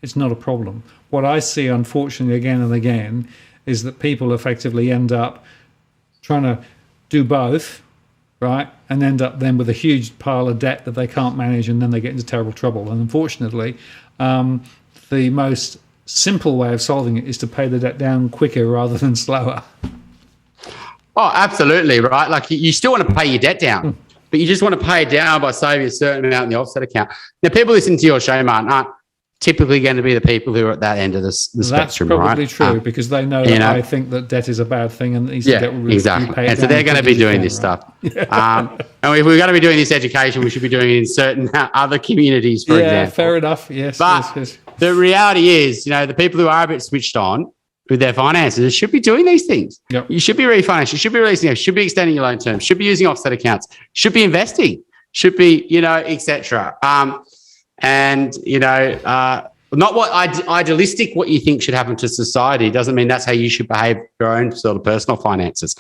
it's not a problem. What I see, unfortunately, again and again, is that people effectively end up trying to do both, right, and end up then with a huge pile of debt that they can't manage, and then they get into terrible trouble. And unfortunately, the most simple way of solving it is to pay the debt down quicker rather than slower. Oh, absolutely, right? Like you still want to pay your debt down, but you just want to pay it down by saving a certain amount in the offset account. Now, people listening to your show, Martin, aren't typically going to be the people who are at that end of the spectrum, right? That's probably true, because they know that I think that debt is a bad thing, and debt will exactly. And so they're going to be doing this stuff. And if we're going to be doing this education, we should be doing it in certain other communities, for example. Yeah, fair enough. Yes. But the reality is, the people who are a bit switched on with their finances should be doing these things. Yep. You should be refinancing, you should be releasing, should be extending your loan terms, should be using offset accounts, should be investing, should be, etc. Not what idealistic what you think should happen to society doesn't mean that's how you should behave your own sort of personal finances.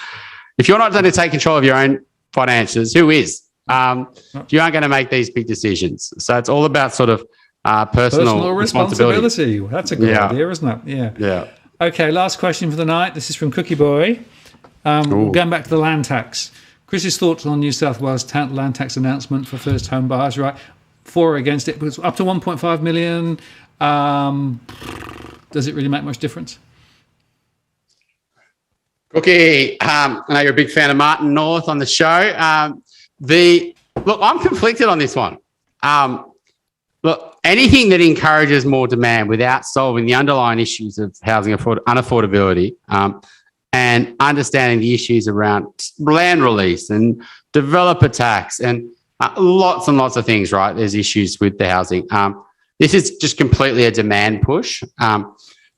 If you're not going to take control of your own finances, who is? You aren't going to make these big decisions. So it's all about sort of personal responsibility. That's a good idea, isn't it? Yeah. Yeah. Okay, last question for the night. This is from Cookie Boy. Going back to the land tax. Chris's thoughts on New South Wales Taunt land tax announcement for first home buyers, right? For or against it, but it's up to 1.5 million. Does it really make much difference? Cookie, I know you're a big fan of Martin North on the show. Look, I'm conflicted on this one. Look, anything that encourages more demand without solving the underlying issues of housing unaffordability and understanding the issues around land release and developer tax and lots and lots of things, right? There's issues with the housing. This is just completely a demand push.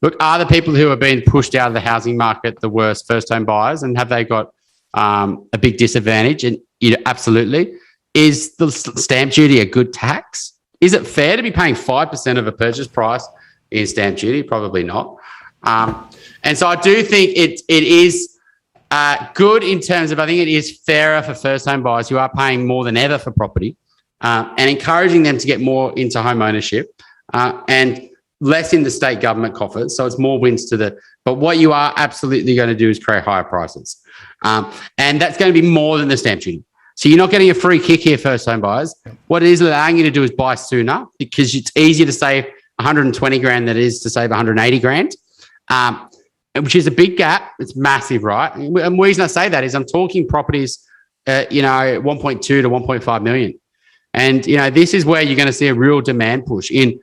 Look, are the people who are being pushed out of the housing market the worst first-home buyers, and have they got a big disadvantage? And absolutely. Is the stamp duty a good tax? Is it fair to be paying 5% of a purchase price in stamp duty? Probably not. And so I do think it is good in terms of, I think it is fairer for first home buyers who are paying more than ever for property, and encouraging them to get more into home ownership and less in the state government coffers. So it's more wins to but what you are absolutely going to do is create higher prices. And that's going to be more than the stamp duty. So you're not getting a free kick here, first home buyers. What it is allowing you to do is buy sooner, because it's easier to save 120 grand than it is to save 180 grand, which is a big gap. It's massive, right? And the reason I say that is I'm talking properties, 1.2 to 1.5 million. And, this is where you're going to see a real demand push in,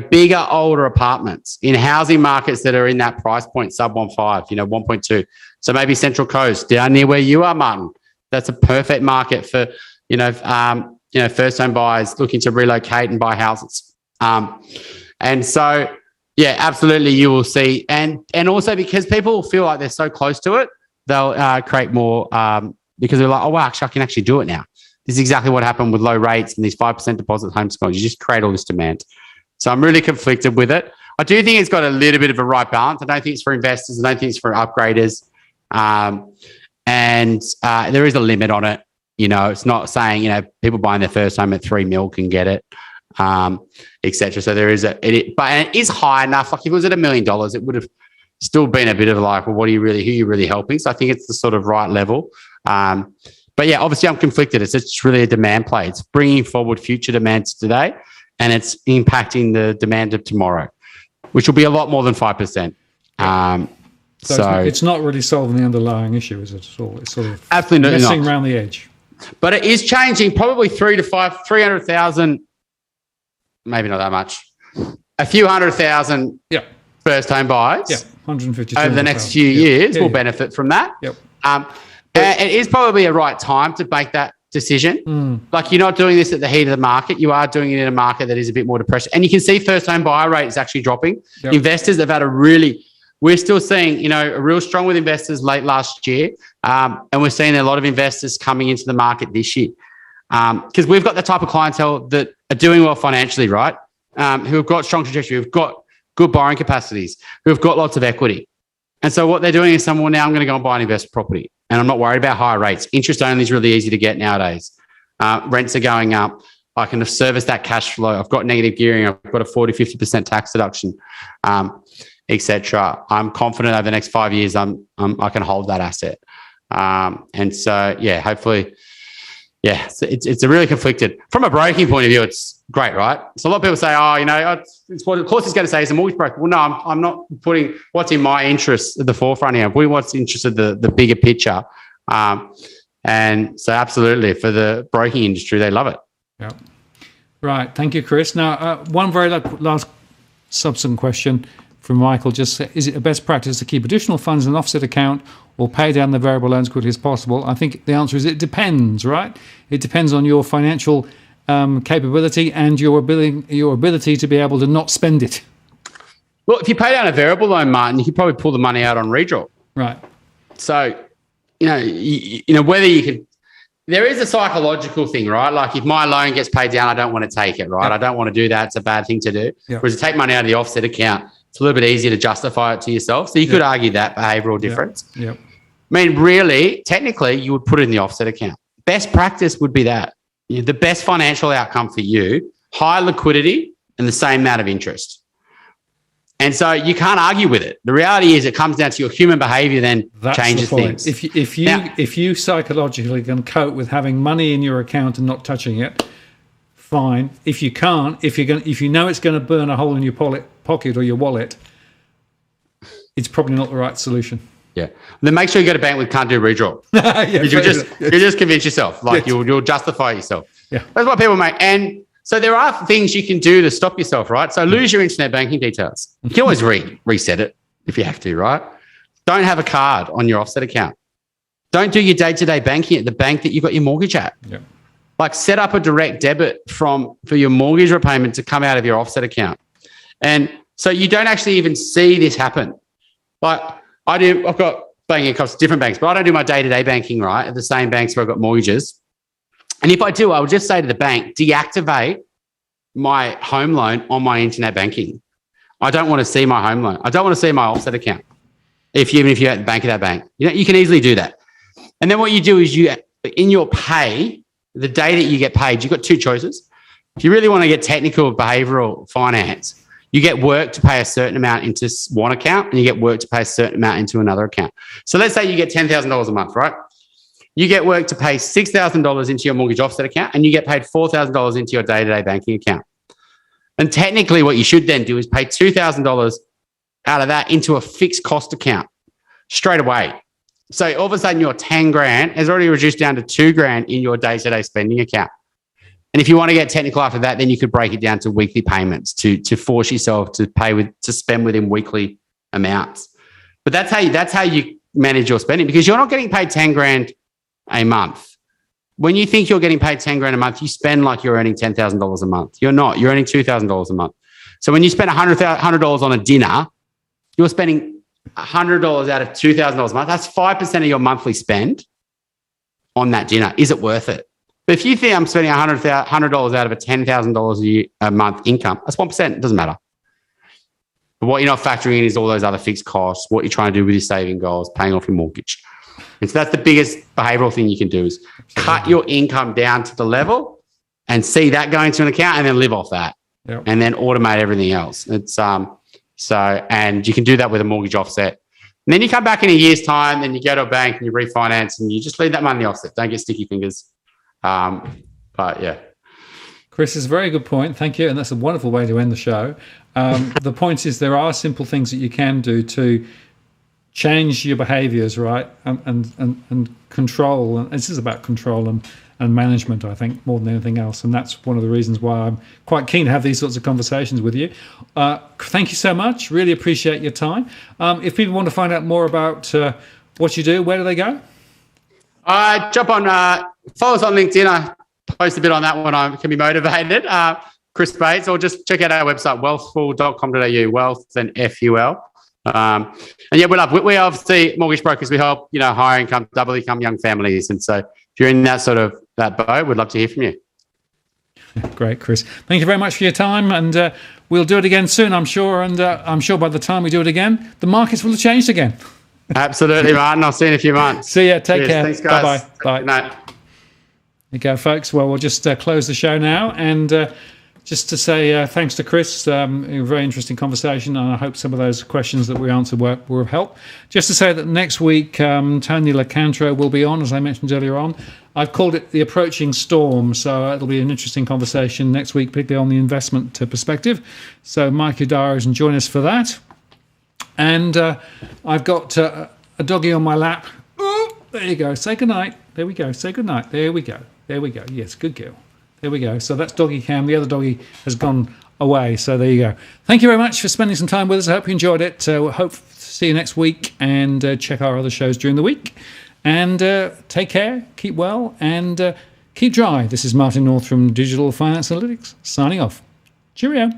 bigger, older apartments in housing markets that are in that price point, sub 1.5, 1.2. So maybe Central Coast, down near where you are, Martin. That's a perfect market for, first home buyers looking to relocate and buy houses. And so, yeah, absolutely, you will see. And also because people feel like they're so close to it, they'll create more because they're like, oh, wow, actually, I can actually do it now. This is exactly what happened with low rates and these 5% deposit home schools. You just create all this demand. So I'm really conflicted with it. I do think it's got a little bit of a right balance. I don't think it's for investors. I don't think it's for upgraders. And there is a limit on it. It's not saying, people buying their first home at 3 mil can get it, etc. So there is but it is high enough. Like if it was at $1 million, it would have still been a bit of like, well, who are you really helping? So I think it's the sort of right level. But yeah, obviously I'm conflicted. It's really a demand play. It's bringing forward future demands today, and it's impacting the demand of tomorrow, which will be a lot more than 5%. So it's not really solving the underlying issue, is it at all? It's sort of absolutely messing around the edge. But it is changing probably 300,000, maybe not that much, a few 100,000 first home buyers 150 over the next few years will benefit from that. It is probably a right time to make that decision. Like you're not doing this at the heat of the market. You are doing it in a market that is a bit more depressed. And you can see first home buyer rate is actually dropping. Investors have had we're still seeing, a real strong with investors late last year. And we're seeing a lot of investors coming into the market this year. Because we've got the type of clientele that are doing well financially, right? Who have got strong trajectory, who've got good borrowing capacities, who have got lots of equity. And so what they're doing is saying, well, now I'm going to go and buy an investment property. And I'm not worried about higher rates. Interest only is really easy to get nowadays. Rents are going up. I can service that cash flow. I've got negative gearing. I've got a 40-50% tax deduction, etc. I'm confident over the next 5 years I can hold that asset. And so, yeah, hopefully, yeah, it's a really conflicted. From a broking point of view, it's great, right? So a lot of people say, it's what of course it's going to say is a mortgage broker. Well, no, I'm not putting what's in my interest at the forefront here. I'm putting what's interested the bigger picture. And so absolutely, for the broking industry, they love it. Yeah. Right. Thank you, Chris. Now, one very last subsequent question from Michael. Just is it a best practice to keep additional funds in an offset account or pay down the variable loans as quickly as possible? I think the answer is it depends, right? It depends on your financial capability and your ability to be able to not spend it. Well, if you pay down a variable loan, Martin, you could probably pull the money out on redraw. Right. So, whether you could, there is a psychological thing, right? Like if my loan gets paid down, I don't want to take it, right? I don't want to do that. It's a bad thing to do. Whereas to take money out of the offset account, it's a little bit easier to justify it to yourself. So you could argue that behavioural difference. I mean, really, technically, you would put it in the offset account. Best practice would be that. The best financial outcome for you, high liquidity and the same amount of interest. And so you can't argue with it. The reality is it comes down to your human behaviour then changes things. If you psychologically can cope with having money in your account and not touching it, fine. If you can't, if you know it's going to burn a hole in your pocket or your wallet, it's probably not the right solution. Yeah. Then make sure you go to bank with can't do redraw. You just convince yourself. Like you'll justify yourself. Yeah. That's what people make. And so there are things you can do to stop yourself, right? So lose your internet banking details. You can always reset it if you have to, right? Don't have a card on your offset account. Don't do your day-to-day banking at the bank that you've got your mortgage at. Yeah. Like set up a direct debit for your mortgage repayment to come out of your offset account. And so you don't actually even see this happen. Like I've got banking across different banks, but I don't do my day-to-day banking, right, at the same banks where I've got mortgages. And if I do, I would just say to the bank, deactivate my home loan on my internet banking. I don't want to see my home loan. I don't want to see my offset account. Even if you're at the bank of that bank, you can easily do that. And then what you do is in your pay, the day that you get paid, you've got two choices. If you really want to get technical with behavioral finance, you get work to pay a certain amount into one account and you get work to pay a certain amount into another account. So let's say you get $10,000 a month, right? You get work to pay $6,000 into your mortgage offset account and you get paid $4,000 into your day-to-day banking account. And technically what you should then do is pay $2,000 out of that into a fixed cost account straight away. So all of a sudden your 10 grand has already reduced down to 2 grand in your day-to-day spending account. And if you want to get technical after that, then you could break it down to weekly payments to force yourself to spend within weekly amounts. But that's how you manage your spending, because you're not getting paid 10 grand a month. When you think you're getting paid 10 grand a month, you spend like you're earning $10,000 a month. You're not. You're earning $2,000 a month. So when you spend $100 on a dinner, you're spending $100 out of $2,000 a month. That's 5% of your monthly spend on that dinner. Is it worth it? But if you think I'm spending $100 out of a $10,000 a month income, that's 1%. It doesn't matter. But what you're not factoring in is all those other fixed costs, what you're trying to do with your saving goals, paying off your mortgage. And so that's the biggest behavioral thing you can do is cut your income down to the level and see that going to an account and then live off that. Yep. And then automate everything else. It's and you can do that with a mortgage offset. And then you come back in a year's time, then you go to a bank and you refinance and you just leave that money in the offset. Don't get sticky fingers. But yeah. Chris, is a very good point. Thank you. And that's a wonderful way to end the show. The point is there are simple things that you can do to change your behaviors, right? And control. And this is about control and management, I think, more than anything else. And that's one of the reasons why I'm quite keen to have these sorts of conversations with you. Thank you so much. Really appreciate your time. If people want to find out more about what you do, where do they go? Jump on, follow us on LinkedIn. I post a bit on that when I can be motivated. Chris Bates, or just check out our website, wealthful.com.au, wealth and FUL. And yeah, we're obviously mortgage brokers. We help, higher income, double income young families. And so if you're in that boat, we'd love to hear from you. Great, Chris. Thank you very much for your time. And we'll do it again soon, I'm sure. And I'm sure by the time we do it again, the markets will have changed again. Absolutely, Martin. I'll see you in a few months. See ya. Take care. Thanks, guys. Bye-bye. Bye. Good night. There you go, folks. Well, we'll just close the show now. And just to say thanks to Chris. A very interesting conversation. And I hope some of those questions that we answered were of help. Just to say that next week, Tony LaCantro will be on, as I mentioned earlier on. I've called it The Approaching Storm. So it'll be an interesting conversation next week, particularly on the investment perspective. So mark your diaries and join us for that. And I've got a doggy on my lap. Oh, there you go. Say goodnight. There we go. Say goodnight. There we go. There we go. Yes, good girl. There we go. So that's doggy Cam. The other doggy has gone away. So there you go. Thank you very much for spending some time with us. I hope you enjoyed it. Hope to see you next week and check our other shows during the week. And take care, keep well, and keep dry. This is Martin North from Digital Finance Analytics signing off. Cheerio.